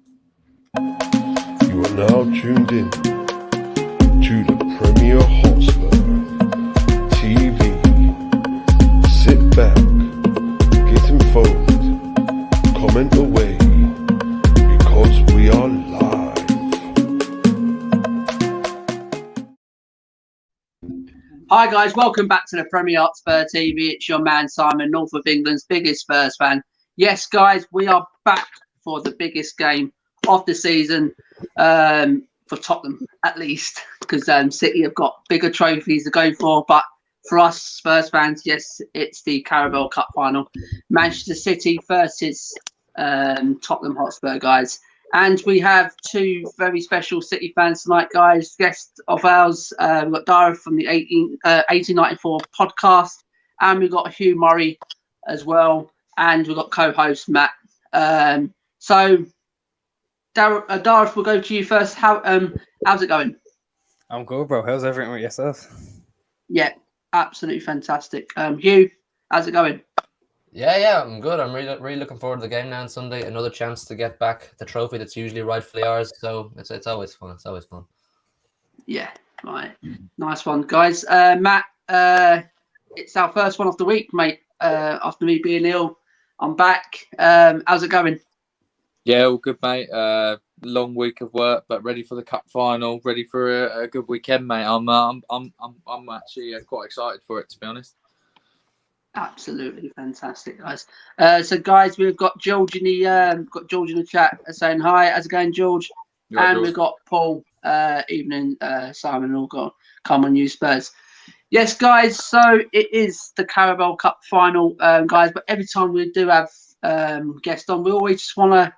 You are now tuned in to the Premier Hotspur TV. Sit back, get involved, comment away, because we are live. Hi guys, welcome back to the Premier Hotspur TV. It's your man Simon, North of England's biggest Spurs fan. Yes, guys, we are back for the biggest game of the season, for Tottenham at least, because City have got bigger trophies to go for. But for us Spurs fans, yes, it's the Carabao Cup final, Manchester City versus Tottenham Hotspur, guys. And we have two very special City fans tonight, guys. Guest of ours, we've got Dara from the 1894 podcast, and we've got Hugh Murray as well, and we've got co-host Matt. So, Dara, we'll go to you first. How's it going? I'm good, bro. How's everything with yourself? Yeah, absolutely fantastic. Hugh, how's it going? Yeah, I'm good. I'm really looking forward to the game now on Sunday. Another chance to get back the trophy that's usually rightfully ours. So it's always fun. It's always fun. Yeah, right. Nice one, guys. Matt, it's our first one of the week, mate. After me being ill, I'm back. How's it going? Yeah, all good, mate. Long week of work, but ready for the cup final. Ready for a good weekend, mate. I'm actually quite excited for it, to be honest. Absolutely fantastic, guys. So, guys, we've got George in the chat saying hi. How's it going, George? And we've got Paul. Evening, Simon. All got come on, you Spurs. Yes, guys. So it is the Carabao Cup final, guys. But every time we do have guests on, we always just want to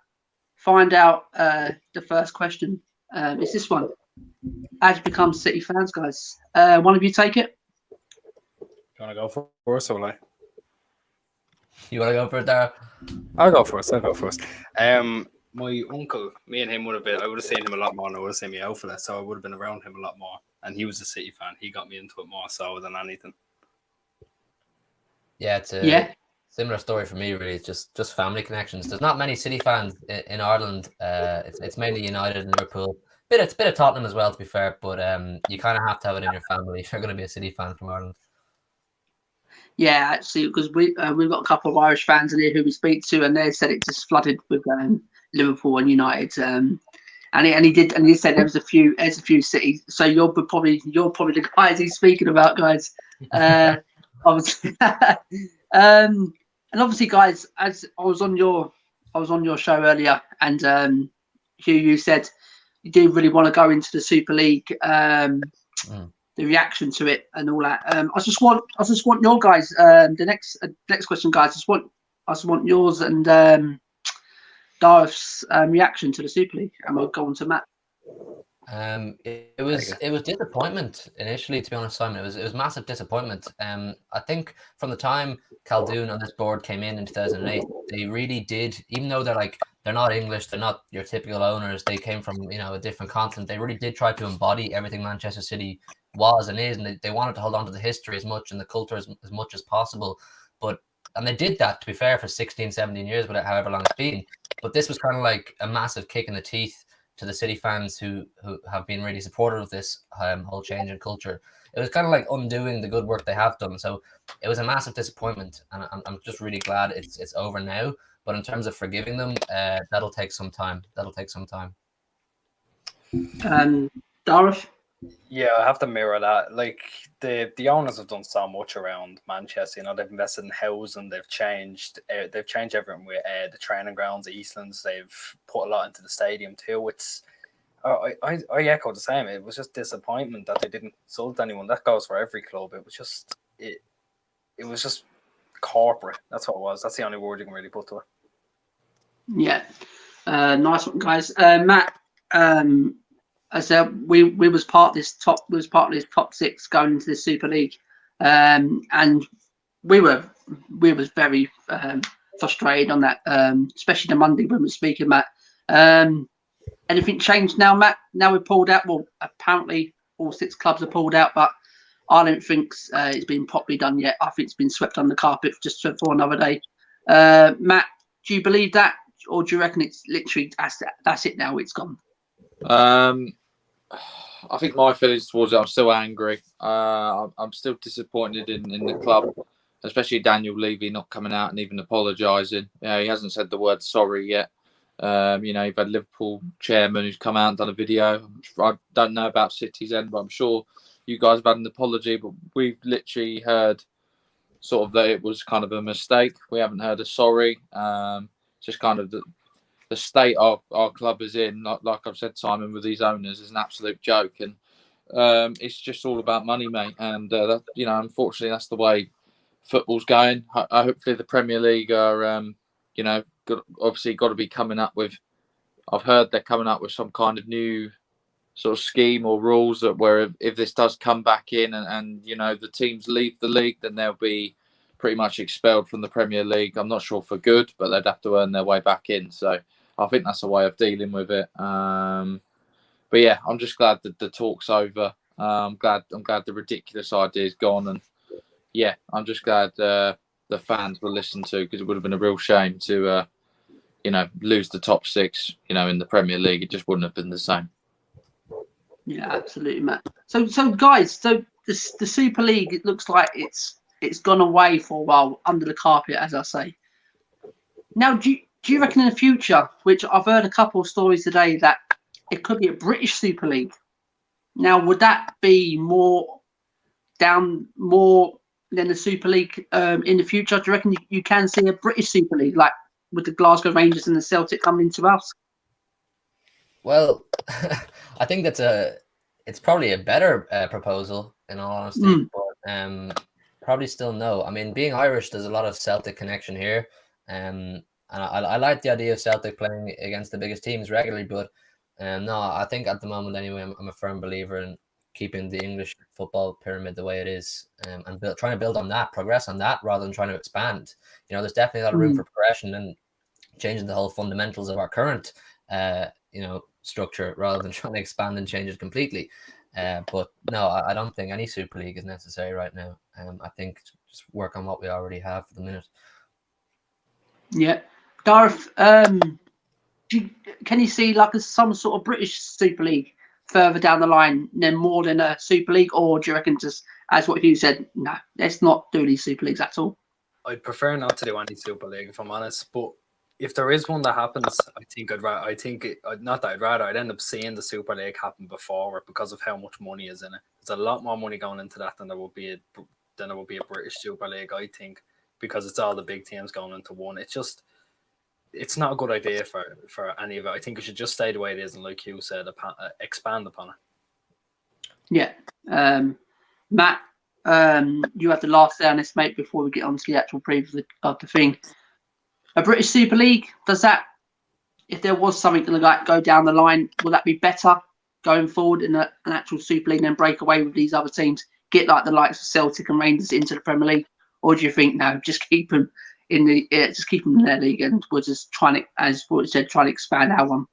find out the first question. It's this one: how do you become City fans, guys? One of you take it. You want to go first, or like? You want to go for it, Dara? I'll go first. My uncle, me and him would have been. I would have seen him a lot more, and I would have seen me out for that. So I would have been around him a lot more. And he was a City fan. He got me into it more so than anything. Yeah, it's a similar story for me. Really, it's just family connections. There's not many City fans in Ireland. It's mainly United and Liverpool. It's a bit of Tottenham as well, to be fair. But you kind of have to have it in your family if you're going to be a City fan from Ireland. Yeah, actually, because we've got a couple of Irish fans in here who we speak to, and they said it just flooded with Liverpool and United. And he said there's a few cities. So you're probably the guys he's speaking about, guys. Obviously, and obviously, guys, as I was on your show earlier, and Hugh, you said you do really want to go into the Super League. The reaction to it and all that. I just want your guys. The next question, guys. I just want yours and Dareth's reaction to the Super League, and we'll go on to Matt. It was disappointment initially, to be honest, Simon. It was massive disappointment. I think from the time Khaldoon on this board came in 2008, they really did. Even though they're not English, they're not your typical owners. They came from a different continent. They really did try to embody everything Manchester City was and is, and they wanted to hold on to the history as much and the culture as much as possible. And they did that, to be fair, for 16, 17 years, however long it's been. But this was kind of like a massive kick in the teeth to the City fans who have been really supportive of this whole change in culture. It was kind of like undoing the good work they have done. So it was a massive disappointment, and I'm just really glad it's over now. But in terms of forgiving them, that'll take some time. Dareth? Yeah, I have to mirror that. Like the owners have done so much around Manchester. They've invested in housing. They've changed everything with the training grounds, the Eastlands. They've put a lot into the stadium too. It's I echo the same. It was just disappointment that they didn't consult anyone. That goes for every club. It was just it was just corporate. That's what it was. That's the only word you can really put to it. Yeah, nice one, guys. Matt. I said we was part of this top six going into the Super League, and we was very frustrated on that, especially the Monday when we were speaking, Matt. Anything changed now, Matt? Now we're pulled out. Well, apparently all 6 clubs are pulled out, but I don't think it's been properly done yet. I think it's been swept under the carpet just for another day. Matt, do you believe that? or do you reckon it's literally that's it now? It's gone. I think my feelings towards it, I'm still angry. I'm still disappointed in the club, especially Daniel Levy not coming out and even apologising. He hasn't said the word sorry yet. You've had Liverpool chairman who's come out and done a video. I don't know about City's end, but I'm sure you guys have had an apology. But we've literally heard sort of that it was kind of a mistake. We haven't heard a sorry. Just kind of the state our club is in, like I've said, Simon, with these owners, is an absolute joke, and it's just all about money, mate. And unfortunately, that's the way football's going. Hopefully, the Premier League are, obviously got to be coming up with. I've heard they're coming up with some kind of new sort of scheme or rules that where if this does come back in and the teams leave the league, then they'll be pretty much expelled from the Premier League. I'm not sure for good, but they'd have to earn their way back in. So I think that's a way of dealing with it. But yeah, I'm just glad that the talk's over. I'm glad the ridiculous idea is gone, and yeah, I'm just glad the fans were listened to, because it would have been a real shame to lose the top six in the Premier League. It just wouldn't have been the same. Yeah, absolutely, Matt. So guys, the Super League, it looks like it's gone away for a while under the carpet, as I say. Now, do you reckon in the future, which I've heard a couple of stories today, that it could be a British Super League? Now, would that be more than the Super League in the future? Do you reckon you can see a British Super League, like with the Glasgow Rangers and the Celtic coming into us? Well, I think it's probably a better proposal, in all honesty, but probably still no. I mean, being Irish, there's a lot of Celtic connection here, and I like the idea of Celtic playing against the biggest teams regularly, but no, I think at the moment anyway, I'm a firm believer in keeping the English football pyramid the way it is, and trying to build on that, progress on that, rather than trying to expand. There's definitely a lot of room for progression and changing the whole fundamentals of our current structure, rather than trying to expand and change it completely. But no, I don't think any Super League is necessary right now. I think just work on what we already have for the minute. Yeah, Gareth, can you see like some sort of British Super League further down the line, then more than a Super League, or do you reckon, just as what you said, no, let's not do these Super Leagues at all? I'd prefer not to do any Super League, if I'm honest, but if there is one that happens, I'd end up seeing the Super League happen before it, because of how much money is in it. There's a lot more money going into that than there will be a British Super League, I think, because it's all the big teams going into one. It's not a good idea for any of it. I think it should just stay the way it is, and like you said, expand upon it. Yeah. Matt, you have the last say on this, mate, before we get on to the actual preview of the thing. A British Super League, does that, if there was something to like go down the line, will that be better going forward in an actual Super League, and then break away with these other teams, get like the likes of Celtic and Rangers into the Premier League? Or do you think, no, just keep them in their league, and we're just trying to, as what said, trying to expand our one?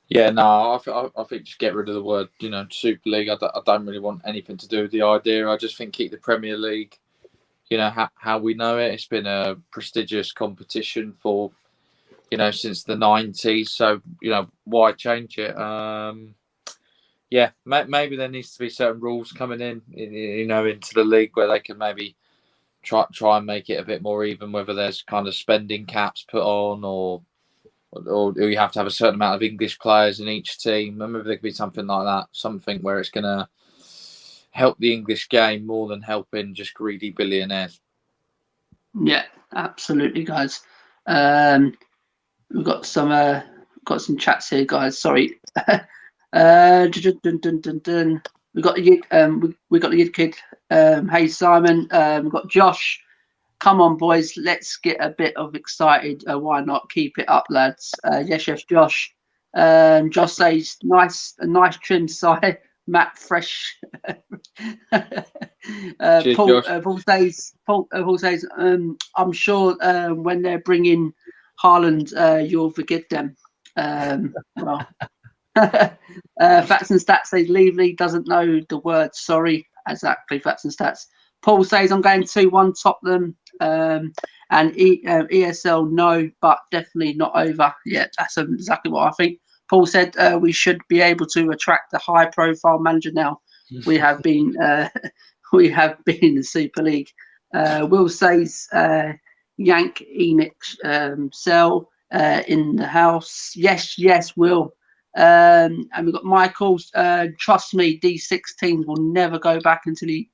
Yeah, no, I think just get rid of the word, Super League. I don't really want anything to do with the idea. I just think keep the Premier League, how we know it. It's been a prestigious competition for, since the 90s. So, why change it? Yeah, maybe there needs to be certain rules coming in, into the league where they can maybe try and make it a bit more even, whether there's kind of spending caps put on, or you have to have a certain amount of English players in each team. Maybe there could be something like that, something where it's going to help the English game more than helping just greedy billionaires. Yeah, absolutely, guys. We've got some chats here, guys. Sorry. We got the Yid Kid. Hey Simon. We've got Josh. Come on, boys. Let's get a bit of excited. Why not? Keep it up, lads. Yes, Josh. Josh says a nice trim side. Matt fresh. Cheers, Paul says, I'm sure when they're bringing Haaland, you'll forgive them. Well, Facts and Stats says Leavely doesn't know the word sorry. Exactly, Facts and Stats. Paul says I'm going 2-1 Tottenham. And ESL no, but definitely not over. Yeah, that's exactly what I think. Paul said we should be able to attract a high-profile manager now. We have been in the Super League. Will says Yank Enix sell in the house. Yes, Will. And we've got Michael. Trust me, these 6 teams will never go back into the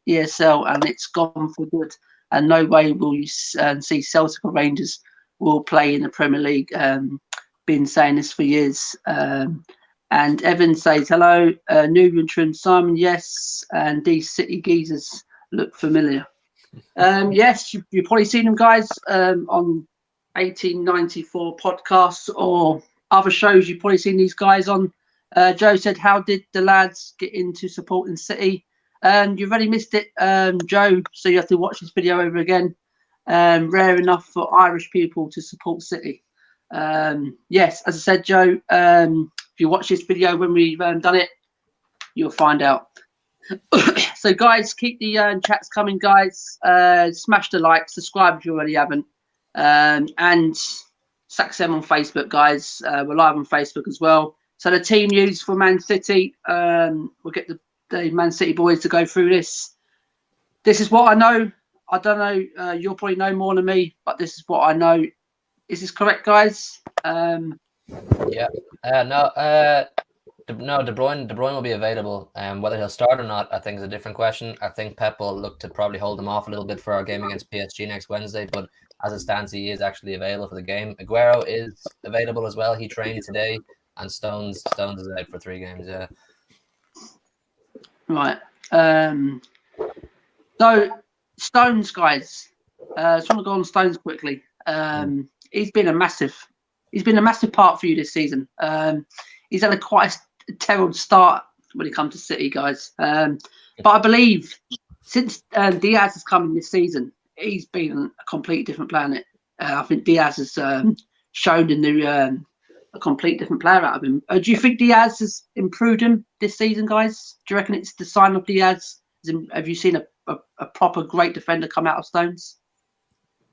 ESL, and it's gone for good. And no way will you see Celtic or Rangers will play in the Premier League. Been saying this for years. And Evan says hello, new entrant Simon. Yes, and these City geezers look familiar. Yes, you've probably seen them guys on 1894 podcasts or other shows. You've probably seen these guys on. Joe said, "How did the lads get into supporting City?" You've already missed it, Joe. So you have to watch this video over again. Rare enough for Irish people to support City. Yes, as I said, Joe. If you watch this video when we've done it, you'll find out. So, guys, keep the chats coming, guys. Smash the like, subscribe if you already haven't, and Saxem on Facebook, guys. We're live on Facebook as well. So the team news for Man City. We'll get the Man City boys to go through this. This is what I know. I don't know. You'll probably know more than me, but this is what I know. Is this correct, guys? Yeah. No, De Bruyne will be available. Whether he'll start or not, I think is a different question. I think Pep will look to probably hold him off a little bit for our game against PSG next Wednesday. But as it stands, he is actually available for the game. Aguero is available as well. He trained today, and Stones is out for 3 games. Yeah. Right. So Stones, guys. I just want to go on Stones quickly. He's been a massive part for you this season. He's had quite a terrible start when it comes to City, guys. But I believe since Diaz has come in this season, he's been a complete different planet. I think Diaz has shown a complete different player out of him. Do you think Diaz has improved him this season, guys? Do you reckon it's the sign of Diaz? Have you seen a proper great defender come out of Stones?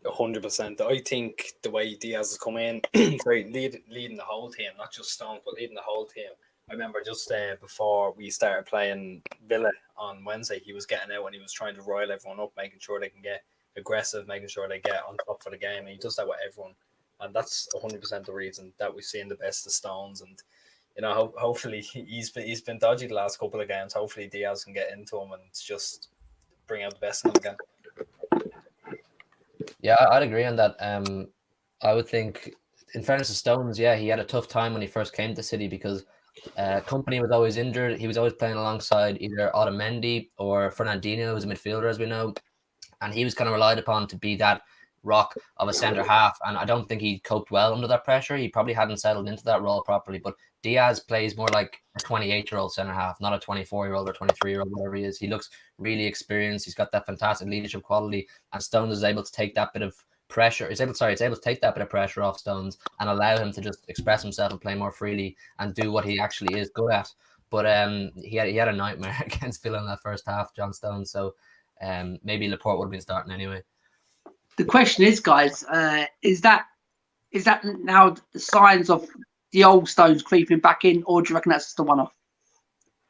100%. I think the way Diaz has come in, leading the whole team, not just Stones, but leading the whole team. I remember just before we started playing Villa on Wednesday, he was getting out and he was trying to rile everyone up, making sure they can get aggressive, making sure they get on top for the game. And he does that with everyone. And that's 100% the reason that we've seen the best of Stones. And, you know, hopefully he's been dodgy the last couple of games. Hopefully Diaz can get into him and just bring out the best in him again. Yeah, I'd agree on that. I would think, in fairness to Stones, yeah, he had a tough time when he first came to City because Company was always injured. He was always playing alongside either Otamendi or Fernandinho, who's a midfielder, as we know. And he was kind of relied upon to be that rock of a centre half. And I don't think he coped well under that pressure. He probably hadn't settled into that role properly. But Diaz plays more like a 28-year-old centre half, not a 24-year-old or 23-year-old, whatever he is. He looks really experienced. He's got that fantastic leadership quality. And Stones is able to take that bit of pressure. It's able to take that bit of pressure off Stones and allow him to just express himself and play more freely and do what he actually is good at. But he had a nightmare against Villa in that first half, John Stones. So maybe Laporte would have been starting anyway. The question is, guys, is that now the signs of the old Stones creeping back in, or do you reckon that's just a one-off?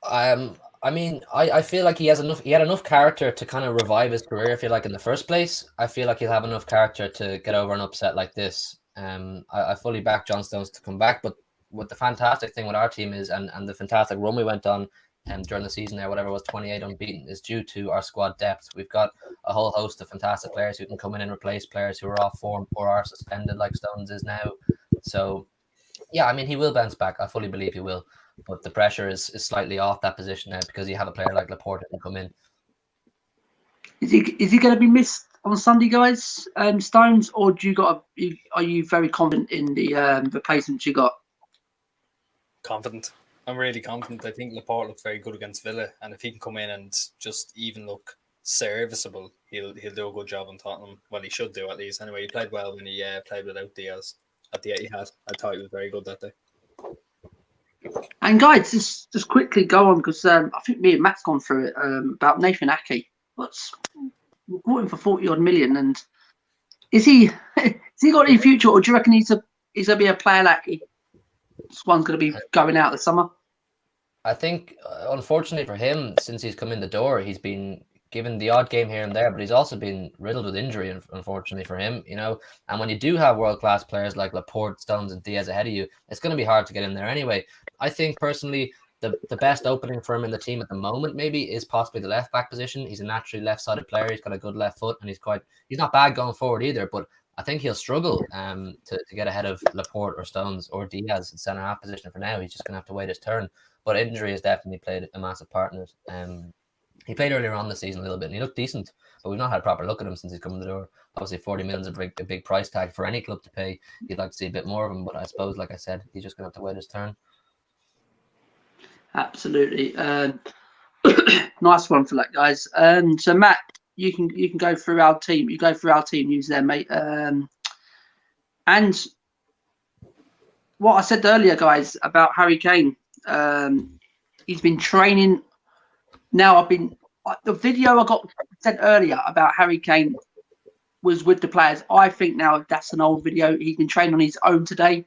I mean, I feel like he had enough character to kind of revive his career. I feel like in the first place, I feel like he'll have enough character to get over an upset like this. I fully back John Stones to come back, but what the fantastic thing with our team is, and the fantastic run we went on during the season there, whatever it was, 28 unbeaten, is due to our squad depth. We've got a whole host of fantastic players who can come in and replace players who are off form or are suspended like Stones is now. So, yeah, I mean, he will bounce back. I fully believe he will. But the pressure is slightly off that position now because you have a player like Laporte that can come in. Is he going to be missed on Sunday, guys, Stones, or are you very confident in the replacements you got? Confident. I'm really confident. I think Laporte looked very good against Villa, and if he can come in and just even look serviceable, he'll do a good job on Tottenham. Well, he should do at least. Anyway, he played well when he played without Diaz at the Etihad. I thought he was very good that day. And guys, just quickly go on because I think me and Matt's gone through it about Nathan Ake. we bought him for 40 odd million, and has he got any future, or do you reckon he's gonna be a player like this one's gonna be going out this summer? I think, unfortunately for him, since he's come in the door, he's been given the odd game here and there, but he's also been riddled with injury, unfortunately for him, you know. And when you do have world-class players like Laporte, Stones, and Diaz ahead of you, it's going to be hard to get in there anyway. I think, personally, the best opening for him in the team at the moment maybe is possibly the left-back position. He's a naturally left-sided player. He's got a good left foot, and he's not bad going forward either, but I think he'll struggle to get ahead of Laporte or Stones or Diaz in centre-half position for now. He's just going to have to wait his turn. But injury has definitely played a massive part in it. He played earlier on the season a little bit, and he looked decent, but we've not had a proper look at him since he's come in the door. Obviously, 40 million is a big price tag for any club to pay. You'd like to see a bit more of him, but I suppose, like I said, he's just going to have to wait his turn. Absolutely. Nice one for that, guys. So, Matt, you can go through our team. You go through our team news there, mate. And what I said earlier, guys, about Harry Kane. He's been training. Now the video I got sent earlier about Harry Kane was with the players. I think now that's an old video. He's been training on his own today.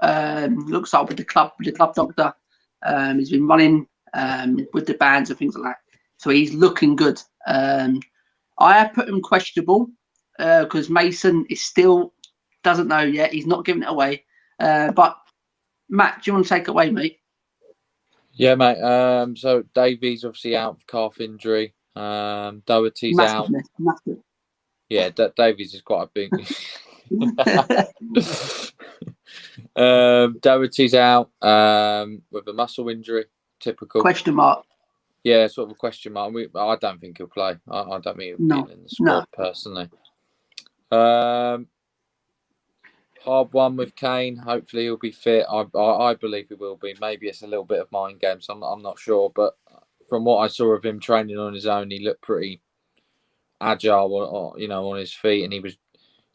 Looks like with the club doctor. He's been running with the bands and things like that. So he's looking good. I have put him questionable because Mason is still doesn't know yet. He's not giving it away. But Matt, do you want to take it away, mate? Yeah, mate. So Davies obviously out for calf injury. Doherty's out. Massive. Yeah, Davies is quite a big. Doherty's out with a muscle injury. Typical Question mark. Yeah, sort of a question mark. I don't think he'll play. I don't think he'll be in the squad personally. Hard one with Kane. Hopefully he'll be fit. I believe he will be. Maybe it's a little bit of mind games. I'm not sure, but from what I saw of him training on his own, he looked pretty agile, on his feet, and he was,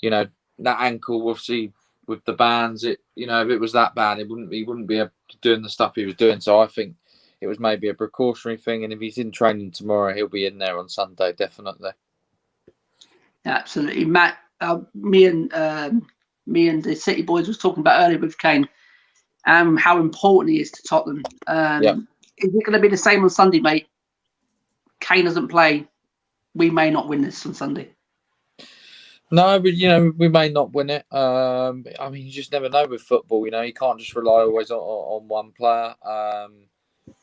that ankle obviously with the bands. If it was that bad, he wouldn't be doing the stuff he was doing. So I think it was maybe a precautionary thing, and if he's in training tomorrow, he'll be in there on Sunday definitely. Absolutely, Matt. Me and the City boys was talking about earlier with Kane, how important he is to Tottenham. Is it going to be the same on Sunday, mate? Kane doesn't play. We may not win this on Sunday. No, but we may not win it. You just never know with football. You can't just rely always on one player.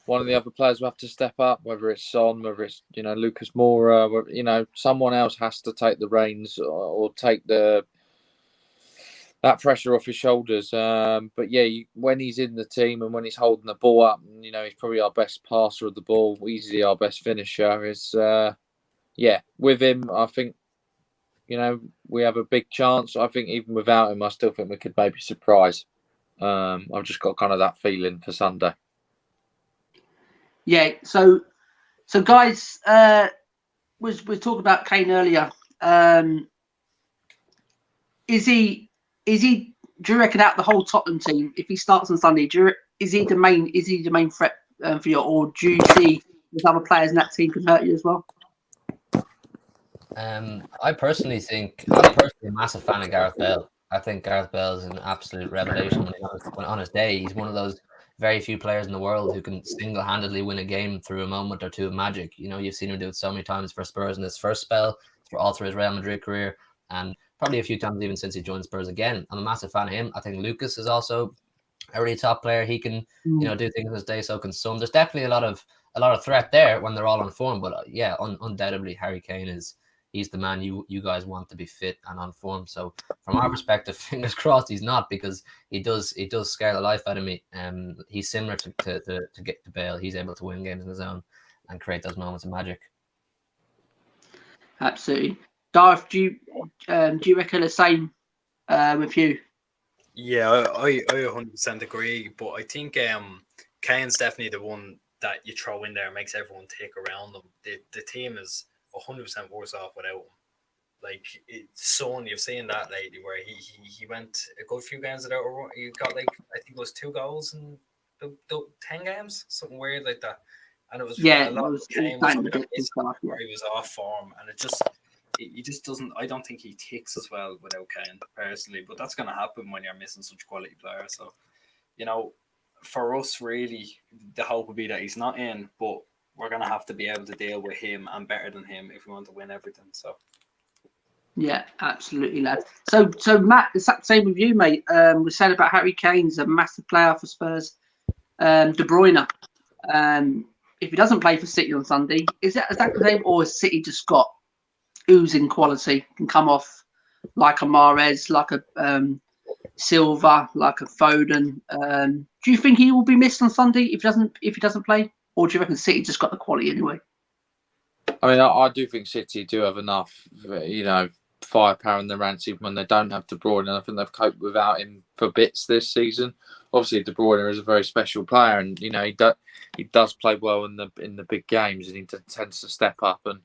One of the other players will have to step up, whether it's Son, whether it's Lucas Moura. Someone else has to take the reins or take that pressure off his shoulders. But yeah, when he's in the team and when he's holding the ball up, he's probably our best passer of the ball, easily our best finisher. With him, I think, we have a big chance. I think even without him, I still think we could maybe surprise. I've just got kind of that feeling for Sunday. Yeah. So guys, we're talking about Kane earlier. Is he? Do you reckon out the whole Tottenham team, if he starts on Sunday, is he the main threat for you, or do you see there's other players in that team can hurt you as well? I personally think I'm a massive fan of Gareth Bale. I think Gareth Bale is an absolute revelation on his day. He's one of those very few players in the world who can single-handedly win a game through a moment or two of magic. You've seen him do it so many times for Spurs in his first spell, all through his Real Madrid career, and probably a few times even since he joined Spurs again. I'm a massive fan of him. I think Lucas is also a really top player. He can, do things in his day, so can Son. There's definitely a lot of threat there when they're all on form. But undoubtedly Harry Kane he's the man you guys want to be fit and on form. So from our perspective, fingers crossed he's not, because he does scare the life out of me. He's similar to get to Bale. He's able to win games on his own and create those moments of magic. Absolutely. Darth, do you reckon the same with you? Yeah, I 100% agree. But I think Kane's definitely the one that you throw in there and makes everyone take around them. The team is 100% worse off without him. Like Son, you've seen that lately where he went a good few games without a run. He got I think it was 2 goals in 10 games, something weird like that. and it was Yeah, a lot of Kane was starting to either get missing stuff, yeah. or he was off form, and he just doesn't. I don't think he ticks as well without Kane personally, but that's going to happen when you're missing such quality players. So, for us, really, the hope would be that he's not in, but we're going to have to be able to deal with him and better than him if we want to win everything. So. Yeah, absolutely, lad. So Matt, it's the same with you, mate. We said about Harry Kane's a massive player for Spurs. De Bruyne, if he doesn't play for City on Sunday, is that the same, or has City just got oozing quality, can come off like a Mahrez, like a Silva, like a Foden? Do you think he will be missed on Sunday if he doesn't play, or do you reckon City just got the quality anyway? I mean, I do think City do have enough, firepower in the ranks even when they don't have De Bruyne. And I think they've coped without him for bits this season. Obviously, De Bruyne is a very special player, and he does play well in the big games, and he tends to step up. And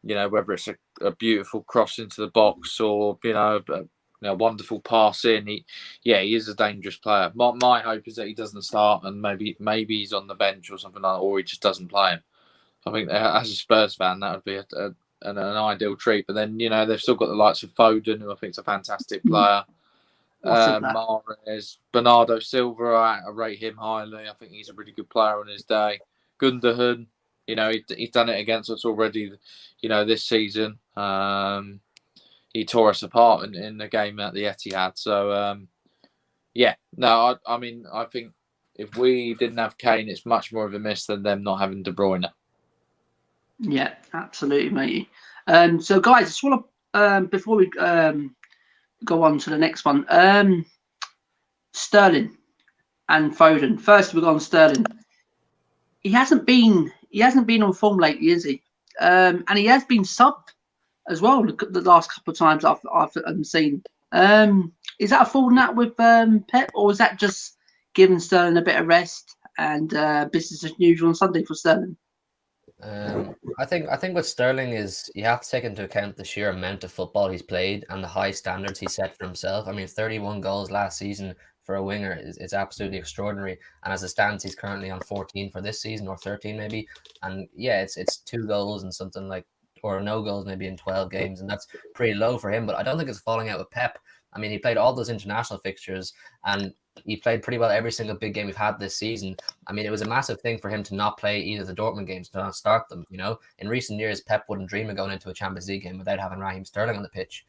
whether it's a beautiful cross into the box or a wonderful pass in, he is a dangerous player. My hope is that he doesn't start, and maybe he's on the bench or something like that, or he just doesn't play him. I think as a Spurs fan, that would be an ideal treat. But then, they've still got the likes of Foden, who I think is a fantastic player. Mahrez, Bernardo Silva, I rate him highly. I think he's a really good player on his day. Gundogan, he's done it against us already, this season. He tore us apart in the game at the Etihad. So, I think if we didn't have Kane, it's much more of a miss than them not having De Bruyne. Yeah, absolutely, matey. So, guys, I just want to, before we go on to the next one, Sterling and Foden. First, we've got on Sterling. He hasn't been on form lately, is he? And he has been subbed as well the last couple of times I've seen. Is that a falling out with Pep, or is that just giving Sterling a bit of rest and business as usual on Sunday for Sterling? I think with Sterling is you have to take into account the sheer amount of football he's played and the high standards he set for himself. I mean, 31 goals last season for a winger is absolutely extraordinary. And as it stands, he's currently on 14 for this season, or 13 maybe. And yeah, it's 2 goals and something like, or no goals maybe in 12 games, and that's pretty low for him. But I don't think it's falling out with Pep. I mean, he played all those international fixtures, and he played pretty well every single big game we've had this season. I mean, it was a massive thing for him to not play either the Dortmund games, to not start them. In recent years, Pep wouldn't dream of going into a Champions League game without having Raheem Sterling on the pitch.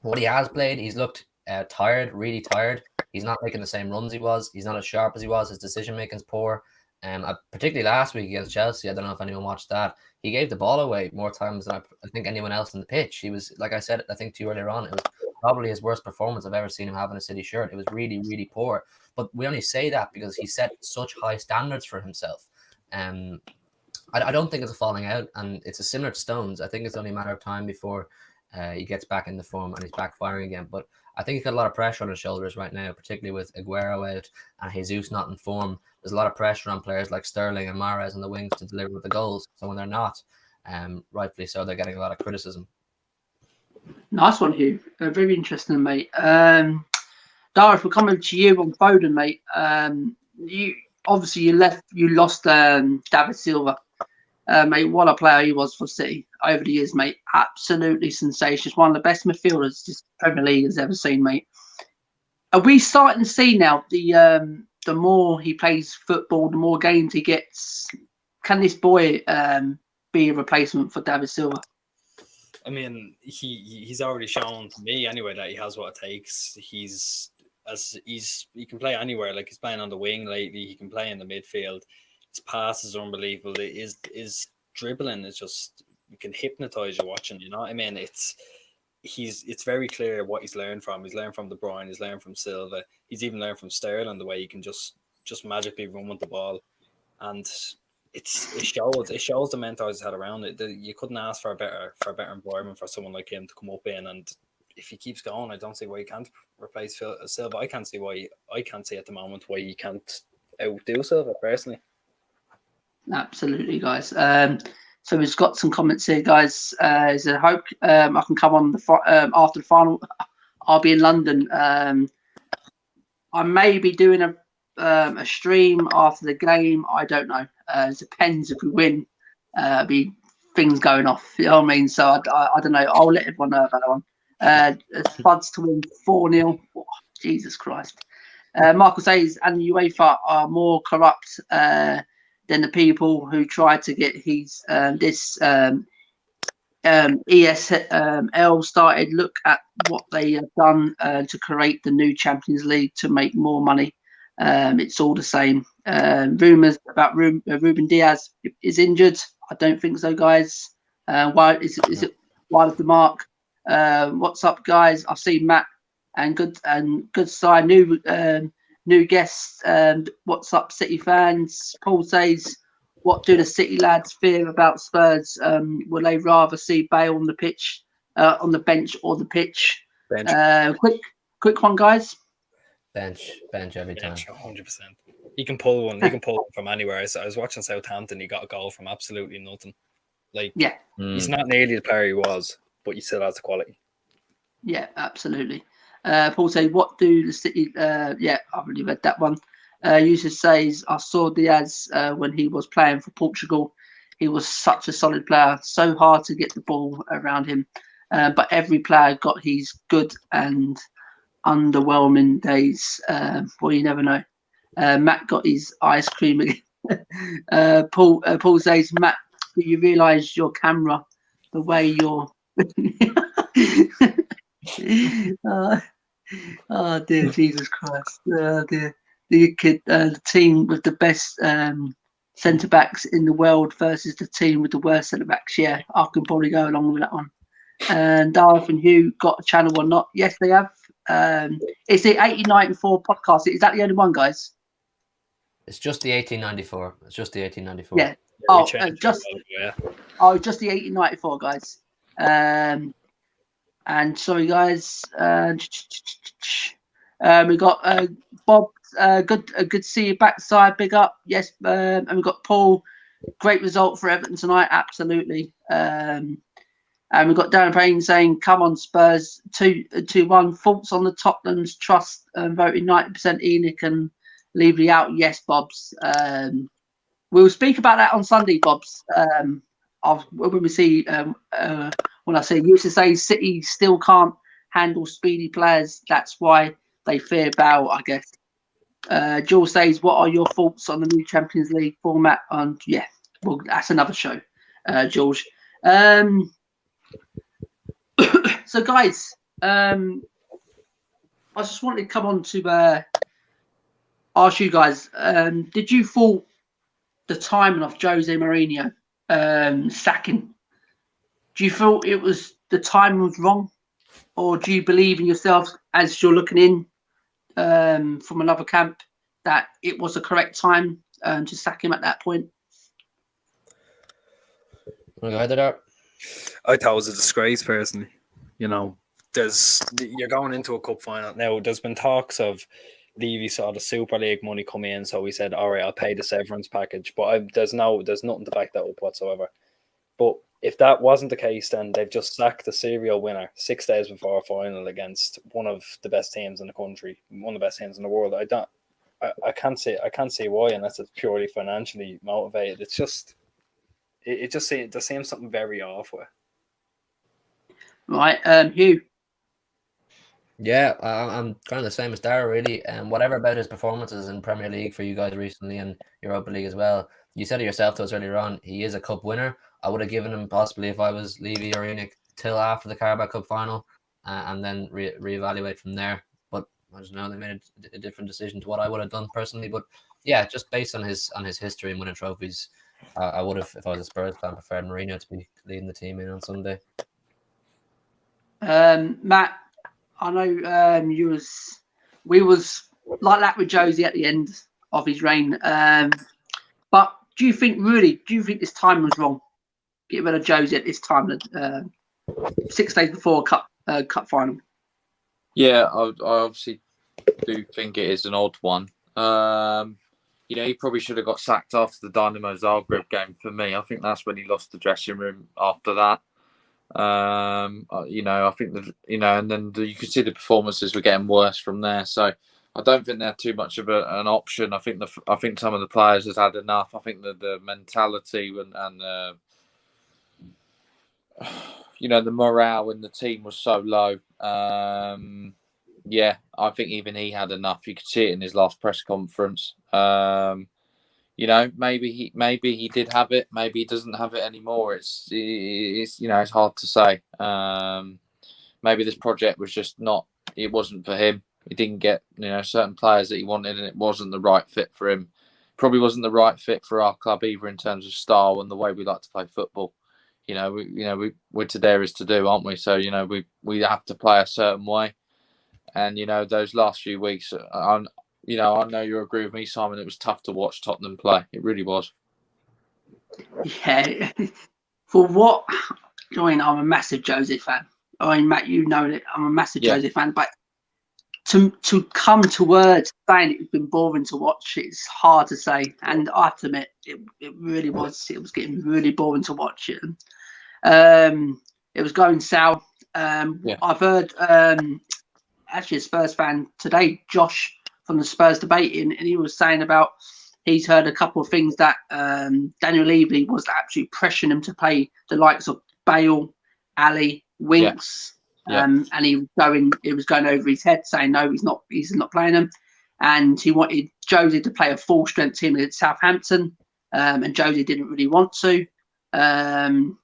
What he has played, he's looked tired, really tired. He's not making the same runs he was. He's not as sharp as he was. His decision making's poor. Particularly last week against Chelsea, I don't know if anyone watched that. He gave the ball away more times than I think anyone else on the pitch. He was, like I said, I think to you earlier on, it was probably his worst performance I've ever seen him have in a City shirt. It was really, really poor. But we only say that because he set such high standards for himself. I don't think it's a falling out, and it's a similar to Stones. I think it's only a matter of time before he gets back in the form and he's back firing again. But I think he's got a lot of pressure on his shoulders right now, particularly with Aguero out and Jesus not in form. There's a lot of pressure on players like Sterling and Mahrez on the wings to deliver the goals. So when they're not, rightfully so, they're getting a lot of criticism. Nice one, Hugh. Very interesting, mate. Dareth, we're coming to you on Foden, mate. You lost David Silva. Mate, what a player he was for City over the years, mate. Absolutely sensational. One of the best midfielders this Premier League has ever seen, mate. Are we starting to see now the more he plays football, the more games he gets? Can this boy be a replacement for David Silva? I mean, he's already shown to me anyway that he has what it takes. He can play anywhere. Like, he's playing on the wing lately. He can play in the midfield. His pass is unbelievable. His dribbling is just, you can hypnotize you watching. You know what I mean? It's very clear what he's learned from. He's learned from De Bruyne. He's learned from Silva. He's even learned from Sterling the way he can just magically run with the ball, and it shows the mentors he's had around it. You couldn't ask for a better environment for someone like him to come up in. And if he keeps going, I don't see why he can't replace Silva. I can't see at the moment why he can't outdo Silva personally. Absolutely, guys. So we've got some comments here, guys. Is there hope I can come on after the final? I'll be in London. I may be doing a stream after the game. I don't know. It depends if we win. Be things going off. You know what I mean? So I don't know. I'll let everyone know about that one. Spuds to win 4-0. Oh, Jesus Christ. Michael says, and UEFA are more corrupt than the people who tried to get his ESL started. Look at what they have done to create the new Champions League to make more money. It's all the same. Rumours about Ruben Diaz is injured. I don't think so, guys. Why is it wide of the mark? What's up, guys? I see Matt and good side new guests. What's up, City fans? Paul says, what do the City lads fear about Spurs? Will they rather see Bale on the pitch, on the bench, or the pitch? Bench. Quick one, guys. Bench every time. 100%. He can pull one. He can pull one from anywhere. I was watching Southampton. He got a goal from absolutely nothing. Like, yeah, he's not nearly the player he was, but he still has the quality. Yeah, absolutely. Paul says, what do the City? Yeah, I've already read that one. Yusuf says, I saw Diaz when he was playing for Portugal. He was such a solid player. So hard to get the ball around him. But every player got his good and underwhelming days. Well, you never know. Matt got his ice cream again. Paul says, Matt, do you realise your camera, the way you're... oh dear, Jesus Christ! Oh dear, the team with the best centre backs in the world versus the team with the worst centre backs. Yeah, I can probably go along with that one. And Darth and Hugh got a channel or not? Yes, they have. It's the 1894 podcast. Is that the only one, guys? It's just the 1894. It's just the 1894. Yeah. Just the 1894, guys. And sorry, guys. We got Bob. Good to see you backside. Big up. Yes. And we got Paul. Great result for Everton tonight. Absolutely. And we've got Darren Payne saying, "Come on, Spurs, 2-1. Faults on the Tottenham's trust. Voting 90% Enoch and Levy out. Yes, Bobs. We'll speak about that on Sunday, Bobs. When we see when I say used to say City still can't handle speedy players. That's why they fear Bale, I guess." Jules says, "What are your thoughts on the new Champions League format?" And yeah, well, that's another show, George. So, guys, I just wanted to come on to ask you guys: did you thought the timing of Jose Mourinho sacking? Do you feel it was the timing was wrong, or do you believe in yourself as you're looking in from another camp that it was the correct time to sack him at that point? Want to go ahead there? I thought it was a disgrace, personally. You know, you're going into a cup final now. There's been talks of Levy saw the Super League money come in, so he said, "All right, I'll pay the severance package." But there's nothing to back that up whatsoever. But if that wasn't the case, then they've just sacked the serial winner 6 days before a final against one of the best teams in the country, one of the best teams in the world. I can't see why, unless it's purely financially motivated. It's just, there seems something very off with. Right, Hugh. Yeah, I'm kind of the same as Dara, really. Whatever about his performances in Premier League for you guys recently and Europa League as well. You said it yourself to us earlier on. He is a cup winner. I would have given him possibly, if I was Levy or Enoch, till after the Carabao Cup final, and then reevaluate from there. But I don't know, they made a different decision to what I would have done personally. But yeah, just based on his history and winning trophies, I would have, if I was a Spurs fan, preferred Mourinho to be leading the team in on Sunday. Matt, I know we was like that with Josie at the end of his reign. But do you think this time was wrong? Get rid of Josie at this time, 6 days before a cup final. Yeah, I obviously do think it is an odd one. He probably should have got sacked after the Dynamo Zagreb game for me. I think that's when he lost the dressing room after that. I think and then you could see the performances were getting worse from there. So I don't think they're too much of an option. I think some of the players has had enough. I think the mentality and the morale in the team was so low. Yeah, I think even he had enough. You could see it in his last press conference. Maybe he did have it. Maybe he doesn't have it anymore. It's hard to say. Maybe this project was just not. It wasn't for him. He didn't get certain players that he wanted, and it wasn't the right fit for him. Probably wasn't the right fit for our club either in terms of style and the way we like to play football. We're to dare is to do, aren't we? So we have to play a certain way, and those last few weeks, I know you agree with me, Simon. It was tough to watch Tottenham play. It really was. Yeah, for what? I'm a massive Jose fan. Matt, you know it. I'm a massive Jose fan, but to come to words saying it's been boring to watch, it's hard to say. And I have to admit, it really was. It was getting really boring to watch it. It was going south. I've heard actually a Spurs fan today, Josh from the Spurs debating, and he was saying about he's heard a couple of things that Daniel Levy was absolutely pressuring him to play the likes of Bale, Ali, Winks. And he was going over his head saying no, he's not playing them, and he wanted Jose to play a full strength team at Southampton, and Jose didn't really want to, and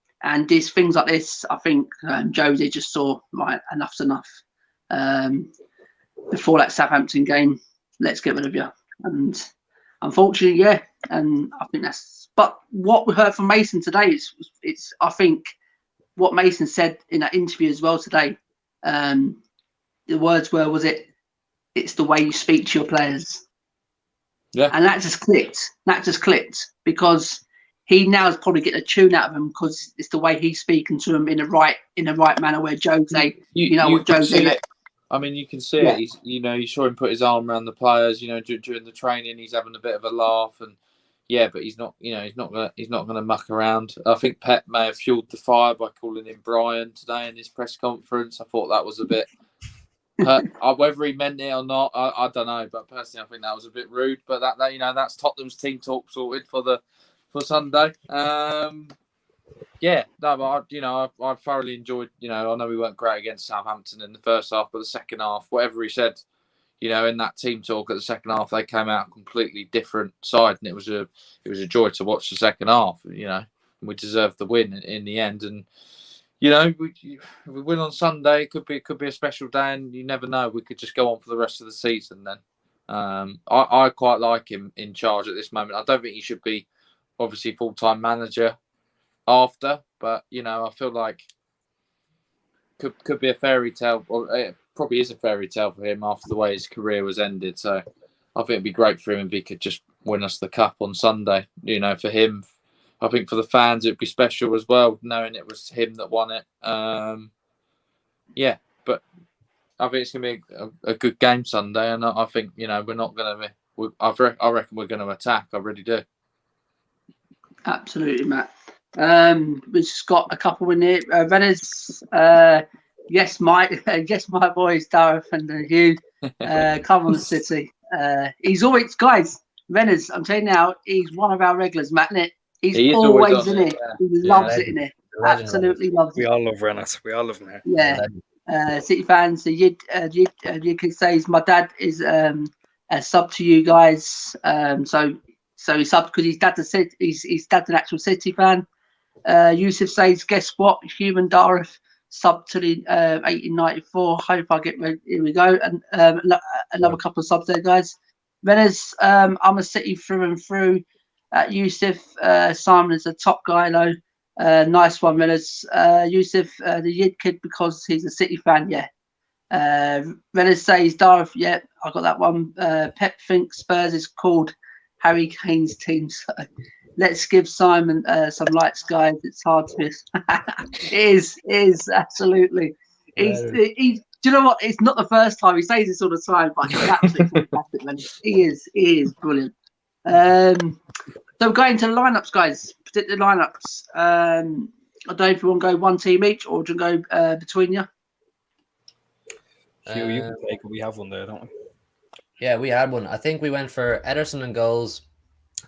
these things like this, I think Jose just saw right, enough's enough. Before that Southampton game, let's get rid of you, and unfortunately, and I think that's. But what we heard from Mason today it's I think. What Mason said in that interview as well today, the words were, it's the way you speak to your players. Yeah. And that just clicked because he now is probably getting a tune out of them because it's the way he's speaking to them in the right manner where Jose, what Jose. I mean, you can see it. He's, you saw him put his arm around the players, during the training, he's having a bit of a laugh and, yeah, but he's not gonna muck around. I think Pep may have fueled the fire by calling him Brian today in his press conference. I thought that was a bit, whether he meant it or not, I don't know. But personally, I think that was a bit rude. But that's Tottenham's team talk sorted for Sunday. But I thoroughly enjoyed. I know we weren't great against Southampton in the first half, but the second half, whatever he said. In that team talk at the second half, they came out a completely different side, and it was a joy to watch the second half. We deserved the win in the end, and if we win on Sunday, it could be a special day, and you never know. We could just go on for the rest of the season. Then I quite like him in charge at this moment. I don't think he should be obviously full-time manager after, but I feel like could be a fairy tale, or it probably is a fairy tale for him after the way his career was ended. So I think it'd be great for him if he could just win us the cup on Sunday. For him, I think for the fans it'd be special as well, knowing it was him that won it. But I think it's gonna be a good game Sunday, and I think we're not gonna. I reckon we're going to attack. I really do. Absolutely, Matt. We've just got a couple in here. Rennes, yes, my boys, Dareth and Hugh, come on the City. He's always, guys, Rennes, I'm telling you now, he's one of our regulars, Matt, isn't it? He's always in it. He loves it in it. Absolutely loves it. We all love Rennes. We all love him here. Yeah. City fans, so you can say my dad is a sub to you guys. So he's subbed because his dad's an actual City fan. Yusuf says, guess what? Human Dareth sub to the 1894. Hope I get ready. Here we go. And another couple of subs there, guys. Rennes, I'm a City through and through. Yusuf, Simon is a top guy, though. Nice one, Rennes. Yusuf, the Yid kid, because he's a City fan, yeah. Rennes says, Dareth, yeah, I got that one. Pep thinks Spurs is called Harry Kane's team. So let's give Simon some lights, guys. It's hard to miss. It is absolutely. Do you know what? It's not the first time he says this all the time, but he's absolutely fantastic, man. He is brilliant. So going to the lineups, guys. Predict the lineups. I don't know if you want to go one team each or do you go between you. Hugh, you can take it. We have one there, don't we? Yeah, we had one. I think we went for Ederson and goals.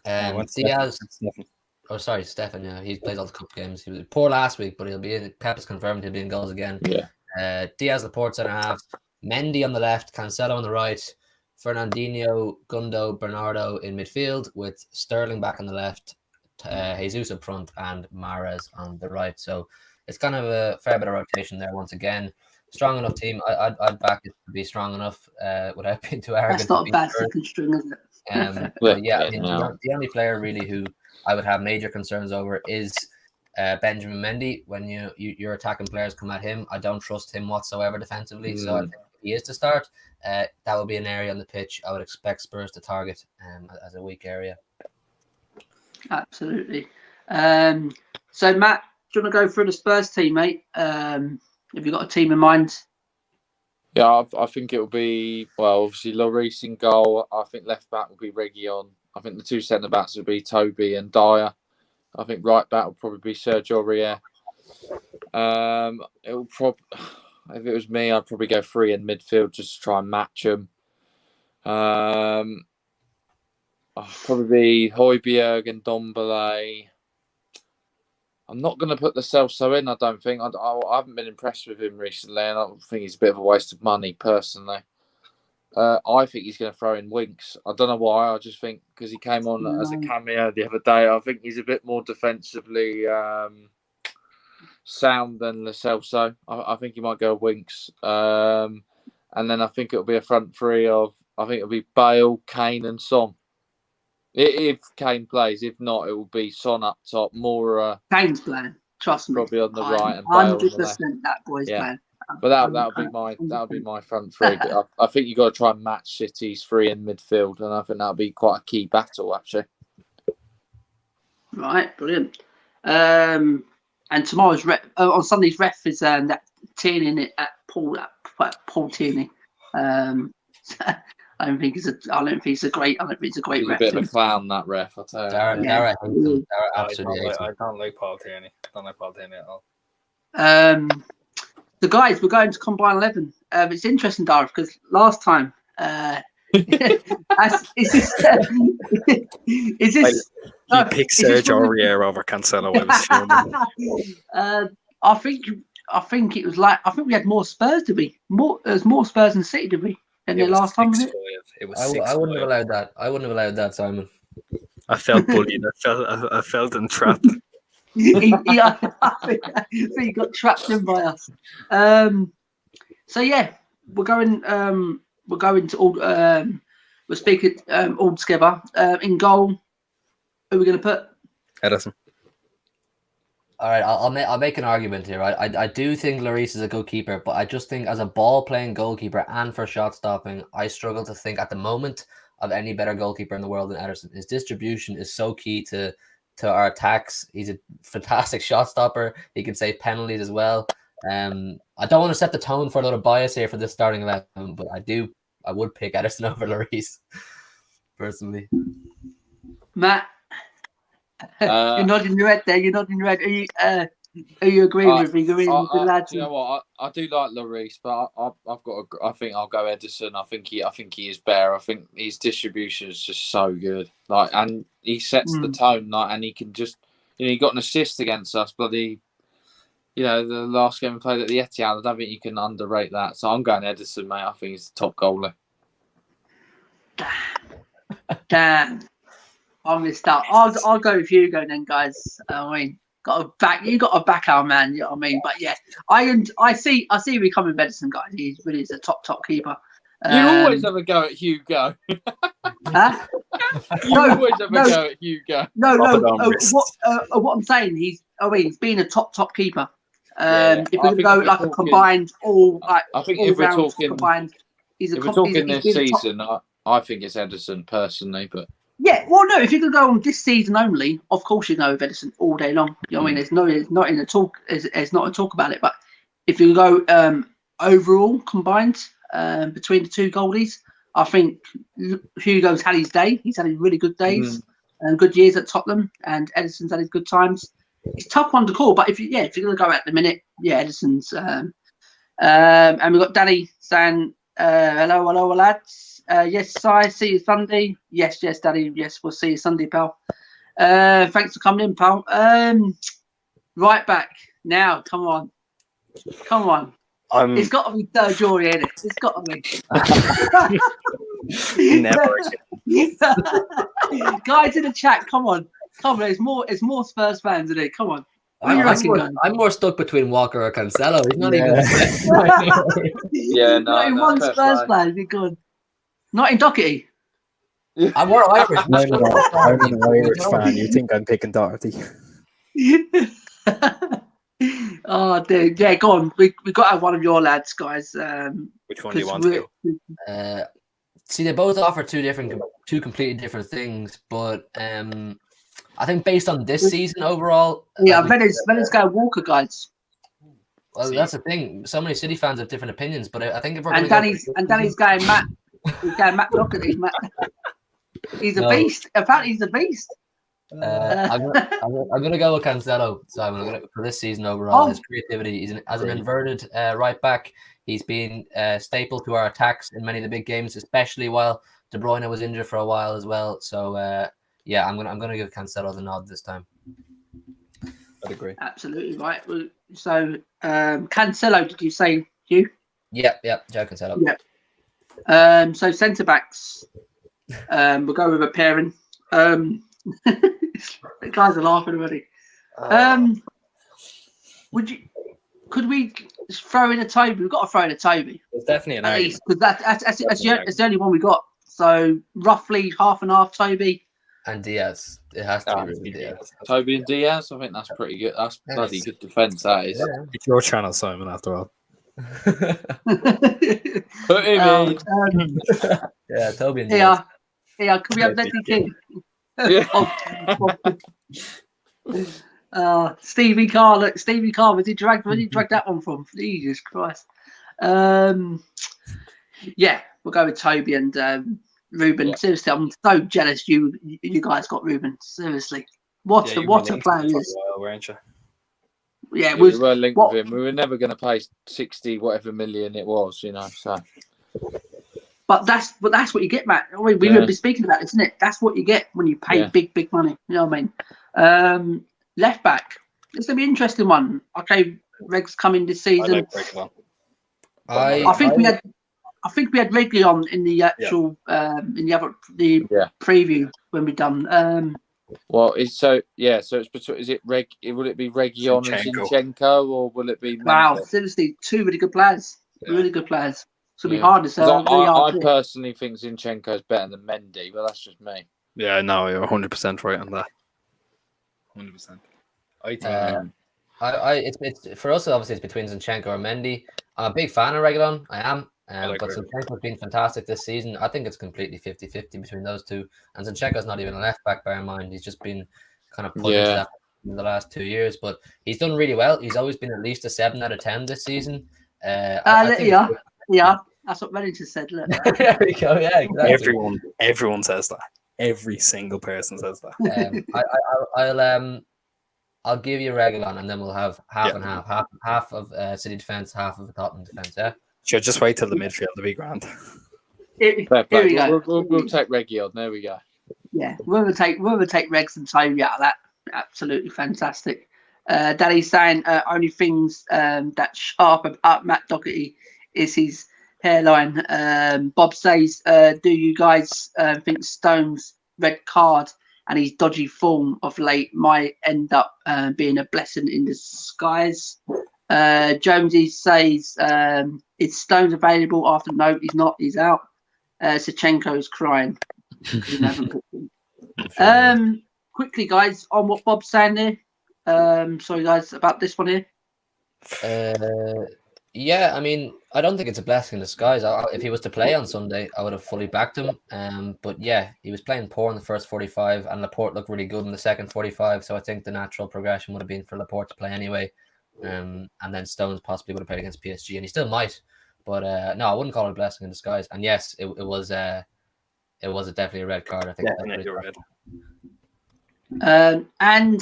Diaz. Oh, sorry, Stefan. Yeah, he plays all the cup games. He was poor last week, but he'll be in. Pep has confirmed he'll be in goals again. Yeah. Diaz, Laporte centre half. Mendy on the left. Cancelo on the right. Fernandinho, Gundo, Bernardo in midfield with Sterling back on the left. Jesus up front and Mahrez on the right. So it's kind of a fair bit of rotation there once again. Strong enough team. I'd back it to be strong enough without being too arrogant. That's not a bad second string, is it? But yeah, I mean, the only player really who I would have major concerns over is Benjamin Mendy. When your attacking players come at him, I don't trust him whatsoever defensively. So I think if he is to start, that would be an area on the pitch I would expect Spurs to target as a weak area. Absolutely. So Matt, do you want to go through the Spurs team, mate? Have you got a team in mind? Yeah, I think it will be, well, obviously Lloris in goal. I think left back will be Reguilon. I think the two centre backs will be Toby and Dyer. I think right back will probably be Sergio Aurier. It will probably, if it was me, I'd probably go 3 in midfield just to try and match them. Probably be Højbjerg and Dombele. I'm not going to put the Celso in, I don't think. I haven't been impressed with him recently, and I think he's a bit of a waste of money, personally. I think he's going to throw in Winks. I don't know why. I just think because he came on as a cameo the other day, I think he's a bit more defensively sound than Lo Celso. I think he might go Winks. And then I think it'll be a front three of, I think it'll be Bale, Kane and Son. If Kane plays, if not, it will be Son up top. More Kane's playing. Trust me. Probably on the right and Bale on the left. 100% that boy's playing. But that'll be my front three. But I think you got to try and match City's 3 in midfield, and I think that'll be quite a key battle actually. Right, brilliant. And tomorrow's on Sunday's ref is that Tierney at Paul Tierney. I don't think he's a great ref. He's a bit of a clown, that ref. I tell you. Dara hates him. Dara absolutely hates him. I don't like Paul Tierney. I don't like Paul Tierney at all. The guys, we're going to Combine 11. It's interesting, Dara, because last time, is this? You picked Sergio Aurier over Cancelo. I think it was like we had more Spurs, did we? There's more Spurs than City, did we? Than the last time, was it? It was I wouldn't have allowed that. I wouldn't have allowed that, Simon. I felt bullied. I felt entrapped. He got trapped in by us. So yeah, we're going to all. We're speaking all together. In goal, who are we going to put? Ederson. All right, I'll make an argument here. Right, I do think Lloris is a good keeper, but I just think as a ball playing goalkeeper and for shot stopping, I struggle to think at the moment of any better goalkeeper in the world than Ederson. His distribution is so key to our attacks. He's a fantastic shot stopper. He can save penalties as well. I don't want to set the tone for a little bias here for this starting 11, but I would pick Ederson over Lloris personally. Matt. You're nodding your head there. You're nodding your head. Are you agreeing with me? Agreeing with the lads? You know what? I do like Lloris, but I think I'll go Ederson. I think he is better. I think his distribution is just so good. Like, and he sets the tone. Like, and he can just, he got an assist against us. Bloody, the last game we played at the Etihad. I don't think you can underrate that. So I'm going Ederson, mate. I think he's the top goalie. Damn. I missed out. I'll go with Hugo then, guys. I mean, you got to back our man. You know what I mean? But yeah, I see we coming Ederson, guys. He really is a top keeper. You always have a go at Hugo. Huh? You always have a go at Hugo. No. What I'm saying, he's been a top keeper. If we go like a combined I think if we're talking combined, he's this season, I think it's Ederson personally, but. Yeah, well, no. If you could go on this season only, of course you know of Ederson all day long. You know what I mean? It's not in a talk. It's not a talk about it. But if you go overall combined between the two goalies, I think Hugo's had his day. He's had his really good days and good years at Tottenham, and Ederson's had his good times. It's a tough one to call, but if you're going to go at the minute, yeah, Ederson's. And we've got Danny saying, "Hello, lads." Yes, Si, see you Sunday. Yes, Daddy. Yes, we'll see you Sunday, pal. Thanks for coming in, pal. Right back now. Come on. It's got to be Jory, ain't it? It's got to be. Never again. Guys in the chat, come on. It's more Spurs fans in it. Come on. I'm more stuck between Walker or Cancelo. He's not even. Not in one Spurs fan. You're good. Not in Doherty. I'm more Irish. I'm an Irish fan. You think I'm picking Doherty? Oh, dear. Yeah, go on. We got to have one of your lads, guys. Which one do you want to do? See, they both offer two completely different things, but I think based on this season overall, let's go Walker, guys. Well, that's the thing. So many City fans have different opinions, but I think if we're Danny's going Matt. He's going Matt Doherty. He's a beast. Apparently, he's a beast. I'm gonna go with Cancelo, Simon. For this season overall, his creativity. As an inverted right back. He's been staple to our attacks in many of the big games, especially while De Bruyne was injured for a while as well. So I'm gonna give Cancelo the nod this time. I'd agree. Absolutely right. So Cancelo, did you say Hugh? Yeah, Joe Cancelo. Yeah. So centre backs, we'll go with a pairing. The guys are laughing already. Could we throw in a Toby? We've got to throw in a Toby. There's definitely an at least, because that's the only one we got. So roughly half and half Toby. And Diaz. It has to be Ruben Diaz. Toby and Diaz, I think that's pretty good. That's bloody good defence, that is. Yeah. It's your channel, Simon, after all. Put him in. Yeah, Toby and Diaz. Yeah, could we have Leslie King? Stevie Carr, where did he drag that one from? Jesus Christ. We'll go with Toby and Ruben. Yeah. Seriously, I'm so jealous you guys got Ruben. Seriously. What a player he is. Yeah, we were linked with him. We were never going to pay 60 whatever million it was, so. But that's what you get, Matt. We would be speaking about, isn't it? That's what you get when you pay big money. You know what I mean? Left back. It's gonna be an interesting one. Okay, Reg's coming this season. I think we had Regley on in the actual the preview when we done. Well, so it's between. Is it Reg? Will it be Region and Zinchenko, or will it be? Wow, seriously, two really good players. Really good players. It's gonna be hard to say. I personally think Zinchenko is better than Mendy, but that's just me. Yeah, no, you're 100% right on that. 100%. It's for us. Obviously, it's between Zinchenko or Mendy. I'm a big fan of Reguilon. I am. But Zinchenko's been fantastic this season. I think it's completely 50-50 between those two. And Zinchenko's not even a left back, bear in mind. He's just been kind of put into that in the last 2 years. But he's done really well. He's always been at least a 7 out of 10 this season. That's what Reddington said. Look. There we go. Yeah, exactly. Everyone says that. Every single person says that. I'll give you Reguilon, and then we'll have half and half. Half of City defense, half of Tottenham defense. Yeah. Sure, just wait till the midfield to be grand. Here we go. We'll take Reguilon. There we go. Yeah, we'll take Regs and Toby out of that. Absolutely fantastic. Daddy's saying only things that sharp up Matt Doherty is his hairline. Bob says, do you guys think Stone's red card and his dodgy form of late might end up being a blessing in disguise? Jonesy says, is Stones available after? No, he's not. He's out. Sachenko's crying. Quickly, guys, on what Bob's saying there. Sorry, guys, about this one here. Yeah, I mean, I don't think it's a blessing in disguise. If he was to play on Sunday, I would have fully backed him. But yeah, he was playing poor in the first 45, and Laporte looked really good in the second 45. So I think the natural progression would have been for Laporte to play anyway. And then Stones possibly would have played against PSG, and he still might. But no, I wouldn't call it a blessing in disguise. And yes, it was definitely a red card. I think definitely red. And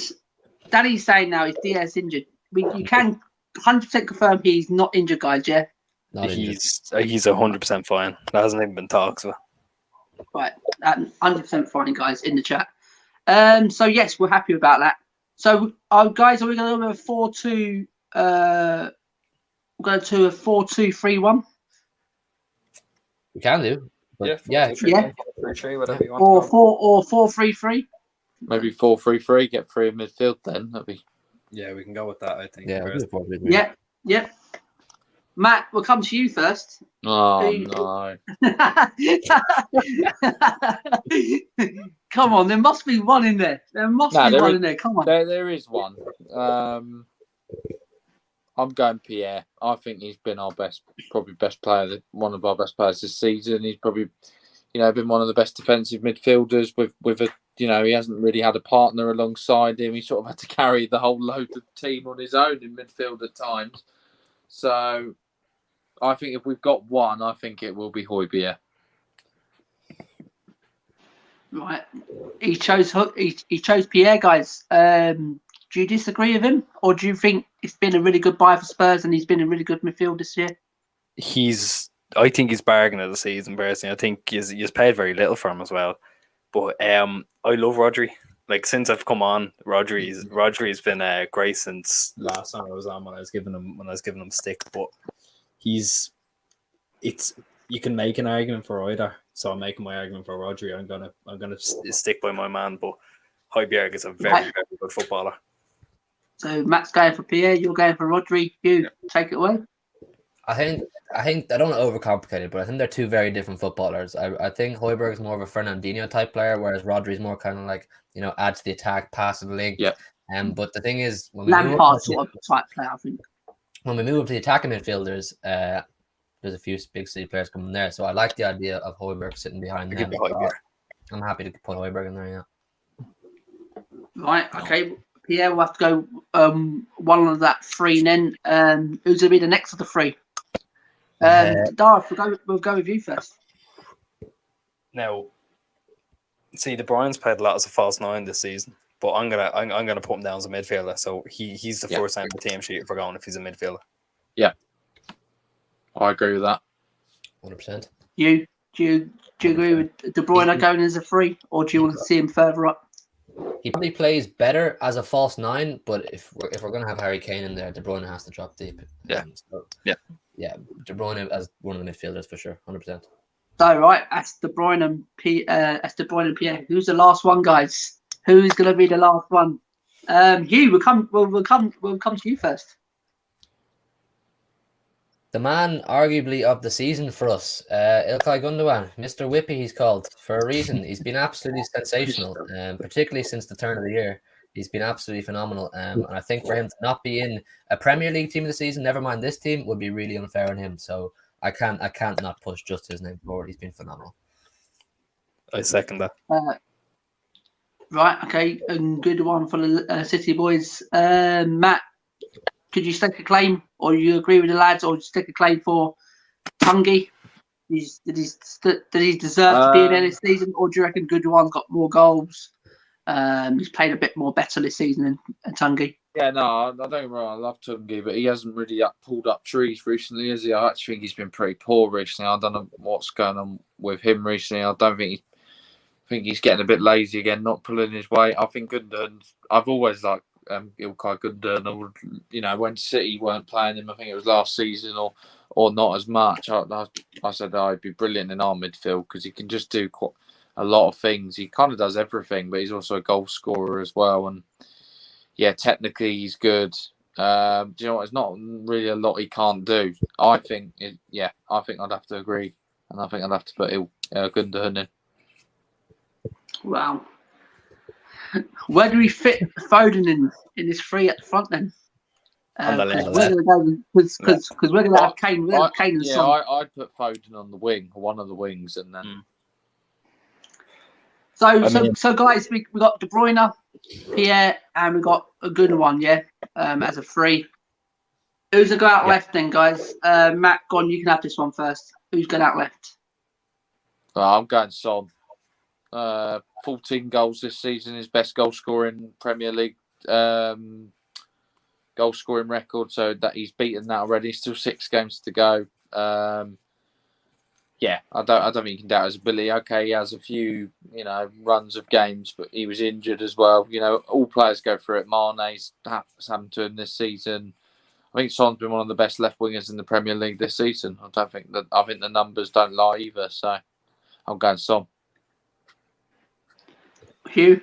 Danny's saying now, is Diaz injured? You can 100% confirm he's not injured, guys. Yeah, he's 100% fine. There hasn't even been talks of it. Right, 100% fine, guys, in the chat. So yes, we're happy about that. So, guys, are we going to go with a 4-2? We're going to a 4-2-3-1. We can do. But Yeah, Yeah. 3-3, whatever you want. to Or go. 4-3-3. Maybe 4-3-3. Get 3 in midfield. Then that'd be. Yeah, we can go with that. I think. yeah, we'll do 4-3-3. Yeah, yeah. Matt, we'll come to you first. Oh Who- no! Come on, there must be one in there. There must No, be there one is- in there. Come on. There is one. I'm going Pierre. I think he's been our probably best player, one of our best players this season. He's probably, been one of the best defensive midfielders with a, he hasn't really had a partner alongside him. He sort of had to carry the whole load of team on his own in midfield at times. So I think if we've got one, I think it will be Højbjerg. Right. He chose Pierre, guys. Do you disagree with him, or do you think it's been a really good buy for Spurs and he's been a really good midfield this year? I think he's bargain of the season, personally. I think he's paid very little for him as well. But I love Rodri. Like, since I've come on, Rodri's been great since last time I was on when I was giving him stick. But you can make an argument for either. So I'm making my argument for Rodri. I'm gonna stick by my man. But Højbjerg is a very, very good footballer. So Matt's going for Pierre, you're going for Rodri. Take it away. I think I don't want to overcomplicate it, but I think they're two very different footballers. I think Højbjerg is more of a Fernandinho type player, whereas Rodri is more kind of like, add to the attack, pass to the link. Yeah. But the thing is, when we Lampard sort of type player, I think. When we move up to the attacking midfielders, there's a few big city players coming there. So I like the idea of Højbjerg sitting behind them. I'm happy to put Højbjerg in there, yeah. Right, okay. Pierre will have to go one of that three then. Who's going to be the next of the three? Darth, we'll go with you first. Now, see, De Bruyne's played a lot as a false nine this season, but I'm gonna put him down as a midfielder. So he's the first time the team sheet if we're going if he's a midfielder. Yeah, I agree with that. 100%. Do you agree with De Bruyne going as a three, or do you want to see him further up? He probably plays better as a false nine, but if we're going to have Harry Kane in there, De Bruyne has to drop deep. Yeah. Yeah, De Bruyne as one of the midfielders for sure, 100%. So right, that's De Bruyne and Pierre. Who's the last one, guys? Who's going to be the last one? Hugh, we'll come to you first. The man, arguably, of the season for us, Ilkay Gundogan, Mr. Whippy, he's called, for a reason. He's been absolutely sensational, particularly since the turn of the year. He's been absolutely phenomenal. And I think for him to not be in a Premier League team of the season, never mind this team, would be really unfair on him. So I can't not push just his name forward. He's been phenomenal. I second that. Right, okay, and good one for the City boys. Matt, could you stake a claim, or you agree with the lads, or stake a claim for Tungi? Did he deserve to be in there this season, or do you reckon Goodwan's got more goals? He's played a bit more better this season than Tungi. Yeah, no, I don't get me wrong. I love Tungi, but he hasn't really pulled up trees recently, has he? I actually think he's been pretty poor recently. I don't know what's going on with him recently. I don't think he's getting a bit lazy again, not pulling his weight. I think Gundogan. I've always liked Ilkay Gundogan. When City weren't playing him, I think it was last season or not as much. I said he'd be brilliant in our midfield because he can just do quite a lot of things. He kind of does everything, but he's also a goal scorer as well. And yeah, technically he's good. Do you know what? There's not really a lot he can't do. I think I'd have to agree, and I think I'd have to put Gundogan in. Wow. Where do we fit Foden in this three at the front then? On the left. Because we're going to have Kane. We're going to have Kane and Son. I'd put Foden on the wing, one of the wings, and then. So guys, we got De Bruyne, Pierre, and we got a good one, as a three. Who's going out left then, guys? Matt, go on, you can have this one first. Who's going out left? I'm going Son. 14 goals this season, his best goal scoring Premier League goal scoring record. So that he's beaten that already. Still 6 games to go. yeah, I don't think you can doubt his ability. Okay, he has a few, runs of games, but he was injured as well. All players go through it. Mane's happened to him this season. I think Son's been one of the best left wingers in the Premier League this season. I think the numbers don't lie either. So I'm going Son. Hugh?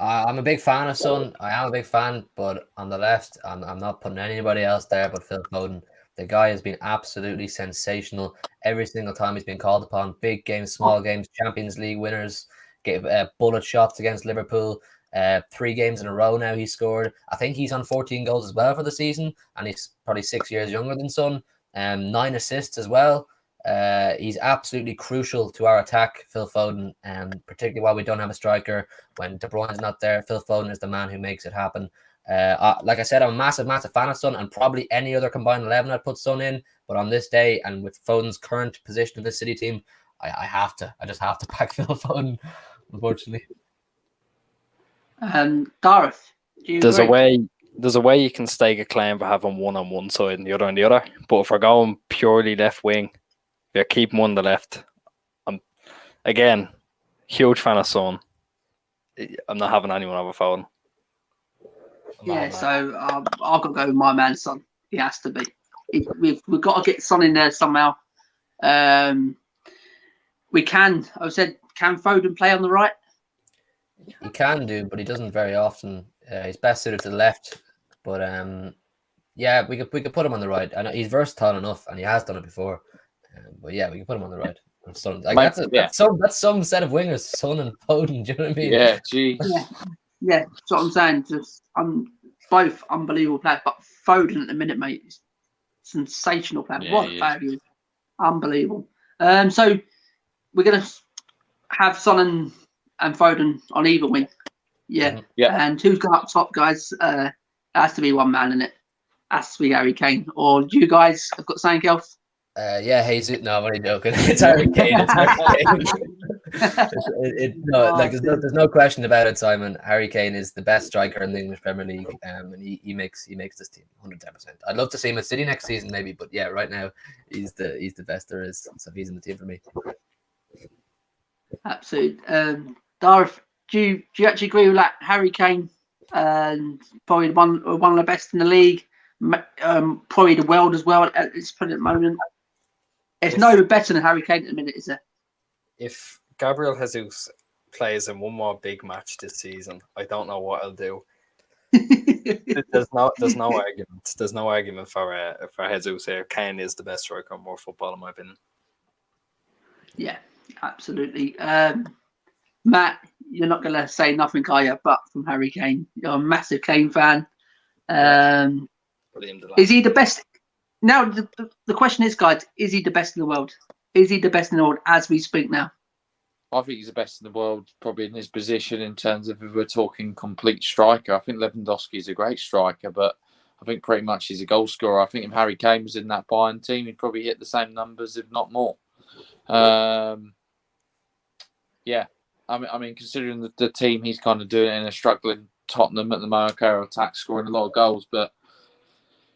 I'm a big fan of Son. I am a big fan, but on the left, I'm not putting anybody else there but Phil Foden. The guy has been absolutely sensational every single time he's been called upon. Big games, small games, Champions League winners, gave bullet shots against Liverpool. 3 games in a row now he scored. I think he's on 14 goals as well for the season, and he's probably 6 years younger than Son. 9 assists as well. He's absolutely crucial to our attack, Phil Foden, and particularly while we don't have a striker. When De Bruyne's not there, Phil Foden is the man who makes it happen. Like I said, I'm a massive fan of Son, and probably any other combined 11 I'd put Son in. But on this day, and with Foden's current position in this City team, I just have to back Phil Foden, unfortunately. Gareth, do you agree? There's a way you can stake a claim for having one on one side and the other on the other. But if we're going purely left wing, we're keeping one on the left. I'm again huge fan of Son. I'm not having anyone over Foden. Yeah, so I've got to go with my man Son. He has to be. We've got to get Son in there somehow. We can. I said, can Foden play on the right? He can do, but he doesn't very often. He's best suited to the left. But yeah, we could put him on the right. I know he's versatile enough, and he has done it before. But yeah, we can put him on the right. And Son, that's some set of wingers, Son and Foden. Do you know what I mean? Yeah, geez. Yeah, that's what I'm saying. Just both unbelievable players, but Foden at the minute, mate, is sensational player. Yeah, What a player he is! Unbelievable. So we're gonna have Son and Foden on either wing. Yeah. And who's got up top, guys? It has to be one man in it. Has to be Harry Kane. Or do you guys have got something else? Yeah, Jesus. No, I'm only joking. It's Harry Kane. There's no question about it, Simon. Harry Kane is the best striker in the English Premier League, and he makes this team 110%. I'd love to see him at City next season, maybe, but yeah, right now he's the best there is. So he's in the team for me. Absolutely. Darth, do you actually agree with that? Harry Kane, probably one of the best in the league, probably the world as well at this present moment. It's no better than Harry Kane at the minute, is there? If Gabriel Jesus plays in one more big match this season, I don't know what I'll do. There's no argument. There's no argument for Jesus here. Kane is the best striker in world football, in my opinion. Yeah, absolutely. Matt, you're not going to say nothing, are you? But from Harry Kane, you're a massive Kane fan. Is he the best? Now, the question is, guys, is he the best in the world? Is he the best in the world as we speak now? I think he's the best in the world, probably in his position in terms of if we're talking complete striker. I think Lewandowski is a great striker, but I think pretty much he's a goal scorer. I think if Harry Kane was in that Bayern team, he'd probably hit the same numbers, if not more. Yeah. I mean, considering the team he's kind of doing in a struggling Tottenham at the moment, attack, scoring a lot of goals, but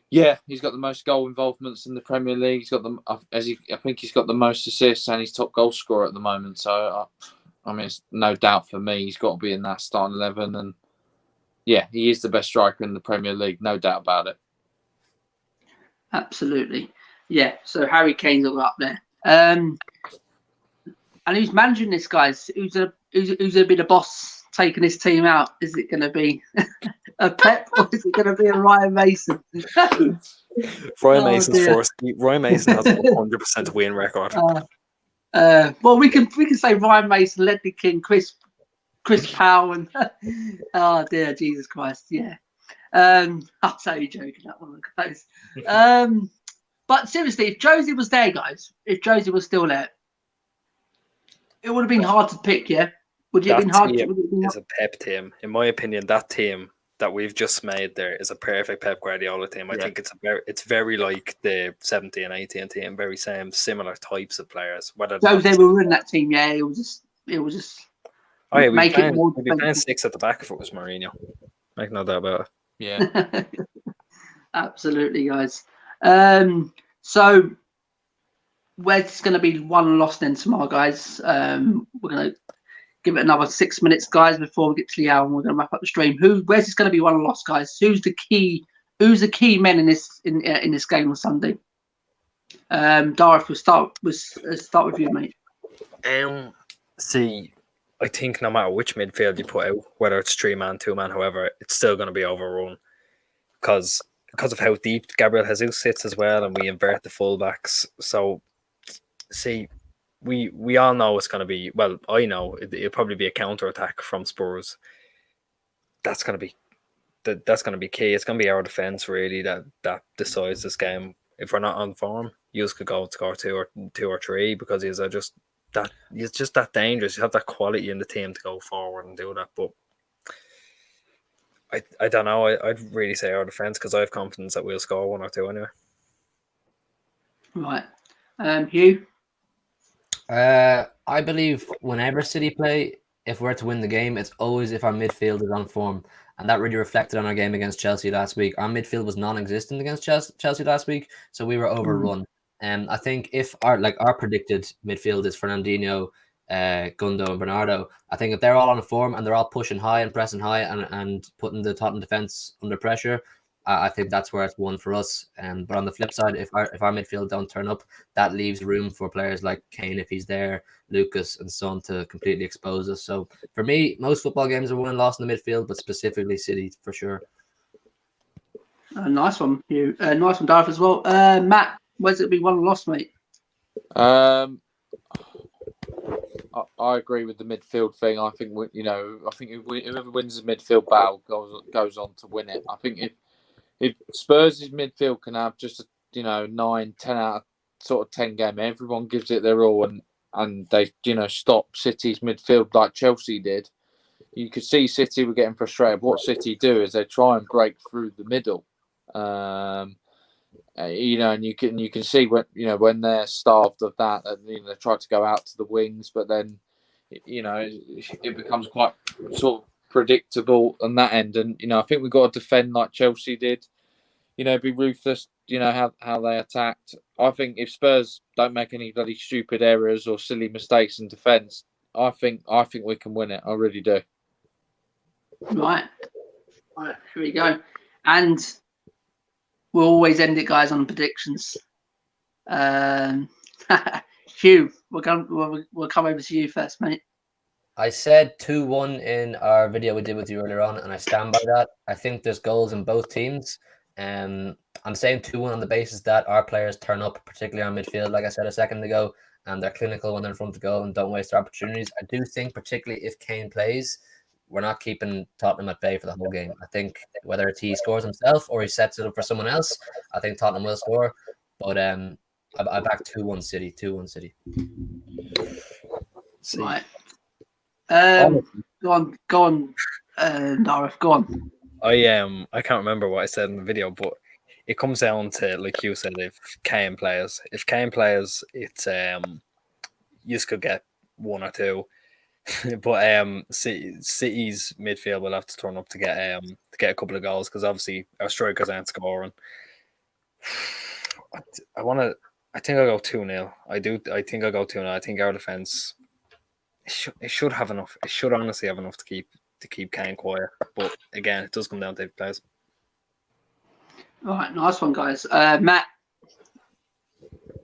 yeah, he's got the most goal involvements in the Premier League. He's got I think he's got the most assists, and he's top goal scorer at the moment. So, I mean, it's no doubt for me, he's got to be in that starting 11, and yeah, he is the best striker in the Premier League, no doubt about it. Absolutely, yeah. So Harry Kane's all up there. And who's managing this, guys? Who's going to be the boss taking this team out? Is it going to be a Pep or is it going to be a Ryan Mason? Ryan Mason's first. Ryan Mason has a 100% win record. Well, we can say Ryan Mason, Ledley King, Chris Powell, and oh dear, Jesus Christ, yeah. I'm totally joking, that one, guys. But seriously, if Josie was there, guys, if Josie was still there, it would have been hard to pick, yeah? Would it have been hard? It's a Pep team. In my opinion, that team that we've just made there is a perfect Pep Guardiola team. I think it's very like the 17 and 18 team, very similar types of players. Whether Jose will run that team, yeah. It was just oh, yeah, make it more. We'd be playing 6 at the back if it was Mourinho. Make no doubt about it. Yeah. Absolutely, guys. So Where's going to be one loss then tomorrow, guys? We're going to give it another 6 minutes, guys, before we get to the hour, and we're going to wrap up the stream. Where's this going to be one loss, guys? Who's the key men in this game on Sunday? Darth, we'll start with you, mate. See, I think no matter which midfield you put out, whether it's 3-man, 2-man, however, it's still going to be overrun because of how deep Gabriel Jesus sits as well, and we invert the fullbacks. So, see, we all know it's going to be, well, I know it'll probably be a counter attack from Spurs. That's going to be key. It's going to be our defense really that decides this game. If we're not on form, you could go and score two or three because he's just that dangerous. You have that quality in the team to go forward and do that. But I don't know. I'd really say our defense because I have confidence that we'll score 1 or 2 anyway. Right, Hugh. I believe whenever City play, if we're to win the game, it's always if our midfield is on form. And that really reflected on our game against Chelsea last week. Our midfield was non-existent against Chelsea last week, so we were overrun. And I think if our predicted midfield is Fernandinho, Gundo, and Bernardo, I think if they're all on form and they're all pushing high and pressing high and putting the Tottenham defense under pressure, I think that's where it's won for us. But on the flip side, if our midfield don't turn up, that leaves room for players like Kane, if he's there, Lucas and Son, to completely expose us. So for me, most football games are won and lost in the midfield, but specifically City for sure. Nice one, Hugh. Nice one, Darth, as well. Matt, where's it be one and lost, mate? I agree with the midfield thing. I think whoever wins the midfield battle goes on to win it. I think if Spurs' midfield can have just 9, 10 out of sort of 10 game, everyone gives it their all and they stop City's midfield like Chelsea did. You could see City were getting frustrated. What City do is they try and break through the middle. And you can see when they're starved of that, they try to go out to the wings, but then it becomes quite sort of predictable on that end. And I think we've got to defend like Chelsea did. Be ruthless. How they attacked. I think if Spurs don't make any bloody stupid errors or silly mistakes in defence, I think we can win it. I really do. Right, here we go. And we'll always end it, guys, on predictions. Hugh, we'll come over to you first, mate. I said 2-1 in our video we did with you earlier on, and I stand by that. I think there's goals in both teams. I'm saying 2-1 on the basis that our players turn up, particularly on midfield, like I said a second ago, and they're clinical when they're in front to goal and don't waste their opportunities. I do think, particularly if Kane plays, we're not keeping Tottenham at bay for the whole game. I think whether it's he scores himself or he sets it up for someone else, I think Tottenham will score. But I back 2-1 City. 2-1 City. Right. Go on, Darth, go on. I can't remember what I said in the video, but it comes down to, like you said, if Kane plays, it's you could get 1 or 2, but City's midfield will have to turn up to get a couple of goals because obviously our strikers aren't scoring. I think I'll go 2-0. I think I'll go 2-0. I think our defense it should have enough. It should honestly have enough to keep Kane quiet. But again, it does come down to players. All right, nice one, guys. Matt,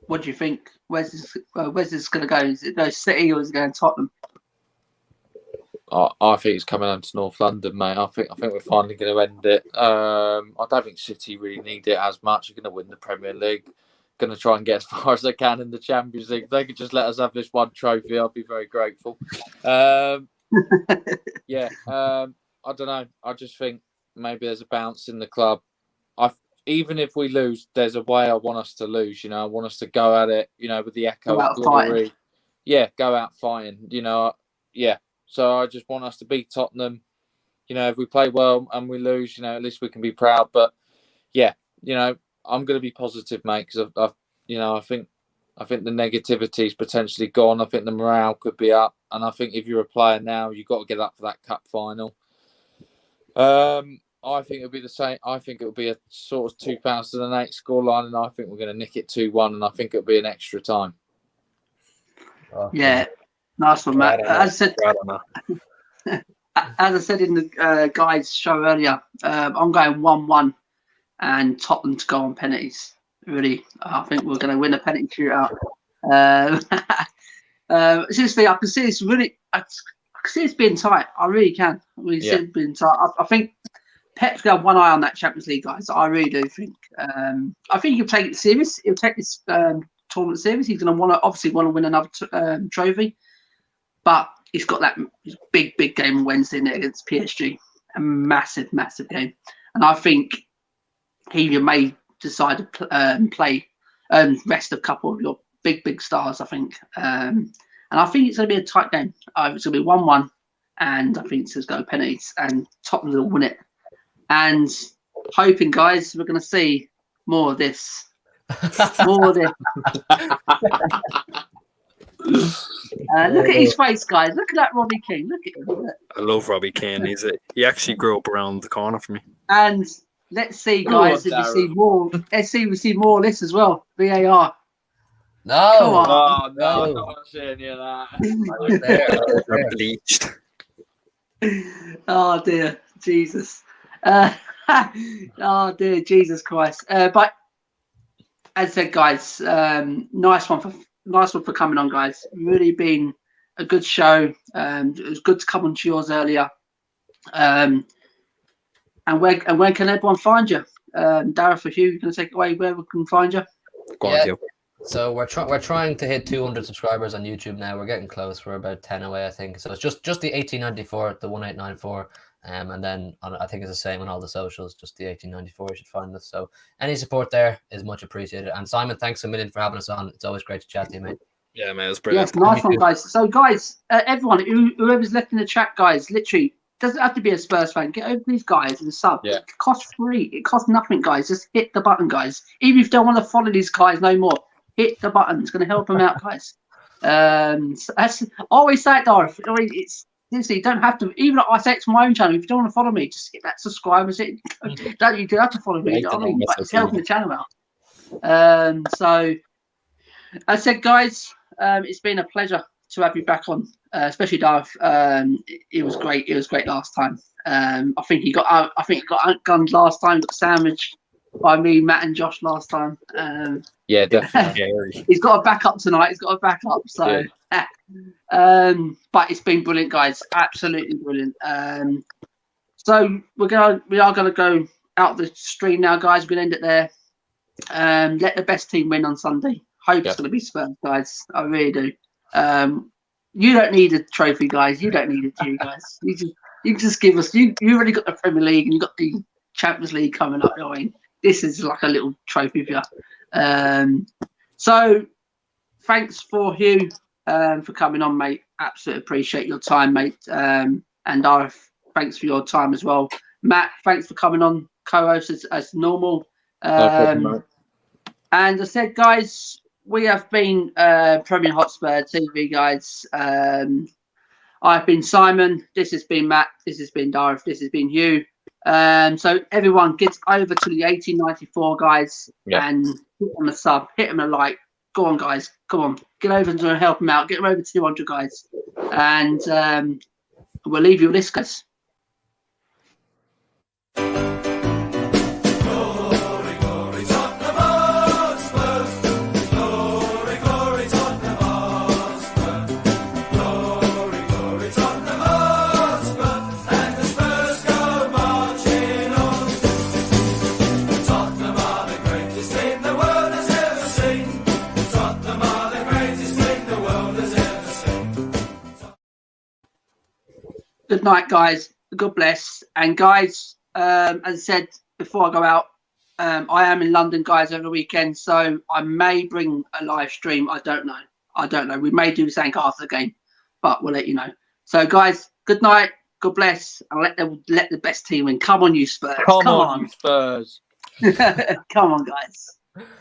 what do you think? Where's this going to go? Is it go City or is it going Tottenham? I think it's coming home to North London, mate. I think we're finally going to end it. I don't think City really need it as much. They're going to win the Premier League. Going to try and get as far as they can in the Champions League. If they could just let us have this one trophy, I'll be very grateful. I don't know. I just think maybe there's a bounce in the club. Even if we lose, there's a way I want us to lose. I want us to go at it. With the echo of glory. Yeah, go out fighting. So I just want us to beat Tottenham. If we play well and we lose, at least we can be proud. But yeah, I'm going to be positive, mate, because I think the negativity is potentially gone. I think the morale could be up, and I think if you're a player now, you've got to get up for that cup final. I think it'll be the same. I think it'll be a sort of 2008 scoreline, and I think we're going to nick it 2-1, and I think it'll be an extra time. Oh, Yeah, nice one, Matt. As I said in the guys' show earlier, I'm going 1-1 and Tottenham to go on penalties. Really, I think we're going to win a penalty shootout. Seriously, I can see it's really. I can see it's being tight. I really can. We see it being tight. I think Pep's got one eye on that Champions League, guys. I really do think. I think he'll take it serious. He'll take this tournament serious. He's going to obviously want to win another trophy, but he's got that big game on Wednesday night against PSG. A massive game, and I think he may decide to play rest a couple of your big stars. I think, and I think it's going to be a tight game. It's going to be 1-1, and I think it's going to go penalties, and Tottenham will win it. And hoping, guys, we're going to see more of this. More of this. Look at his face, guys. Look at that Robbie Keane. Look at him. I love Robbie Keane. He actually grew up around the corner for me. And let's see, guys, if we see more. Let's see if we see more of this as well. VAR. No. Come on. No, I'm not seeing any of that. They're bleached. Oh dear, Jesus. Oh dear, Jesus Christ. But as I said, guys, nice one for coming on, guys. Really been a good show. It was good to come on to yours earlier. And where can everyone find you? Dareth or Hugh, you can take away where we can find you. Go on, Hugh. So we're trying to hit 200 subscribers on YouTube now. We're getting close. We're about 10 away, I think. So it's just the 1894, the 1894, and then I think it's the same on all the socials. Just the 1894. You should find us. So any support there is much appreciated. And Simon, thanks a million for having us on. It's always great to chat to you, mate. Yeah, man, it was brilliant. Yes, nice one, guys. So, guys, everyone, whoever's left in the chat, guys, literally doesn't have to be a Spurs fan. Get over these guys and sub. Yeah. It costs free. It costs nothing, guys. Just hit the button, guys. Even if you don't want to follow these guys no more, hit the button. It's going to help them out, guys. So that's always say it, Dareth. It's seriously, you don't have to. Even I say it to my own channel. If you don't want to follow me, just hit that subscribe and say, don't you do have to follow me. You know what I mean? But it's helping the channel out. So, as I said, guys, it's been a pleasure to have you back on, especially Dareth. It was great. It was great last time. I think he got outgunned last time. Got sandwiched by me, Matt, and Josh last time. Yeah, definitely. He's got a backup tonight. He's got a backup. So, but it's been brilliant, guys. Absolutely brilliant. So we are gonna go out the stream now, guys. We're gonna end it there. Let the best team win on Sunday. Hope it's gonna be Spurs, guys. I really do. You don't need a trophy, guys. You don't need it, you guys. You just give us. You already got the Premier League and you got the Champions League coming up. I mean, this is like a little trophy for you. So thanks for Hugh for coming on, mate. Absolutely appreciate your time, mate. And Dareth, thanks for your time as well. Matt, thanks for coming on, co-host as normal. No problem, mate. And I said, guys, we have been Premier Hotspur TV, guys. I've been Simon. This has been Matt. This has been Dareth. This has been Hugh. So everyone gets over to the 1894, guys, and hit them a sub, hit them a like. Go on, guys. Come on. Get over and help them out. Get them over to 200, guys. And we'll leave you with this, guys. Good night, guys. God bless. And guys, as I said before I go out, I am in London, guys, over the weekend. So I may bring a live stream. I don't know. We may do something after the game, but we'll let you know. So, guys, good night. God bless. And let the best team win. Come on, you Spurs. Come on, you Spurs. Come on, guys.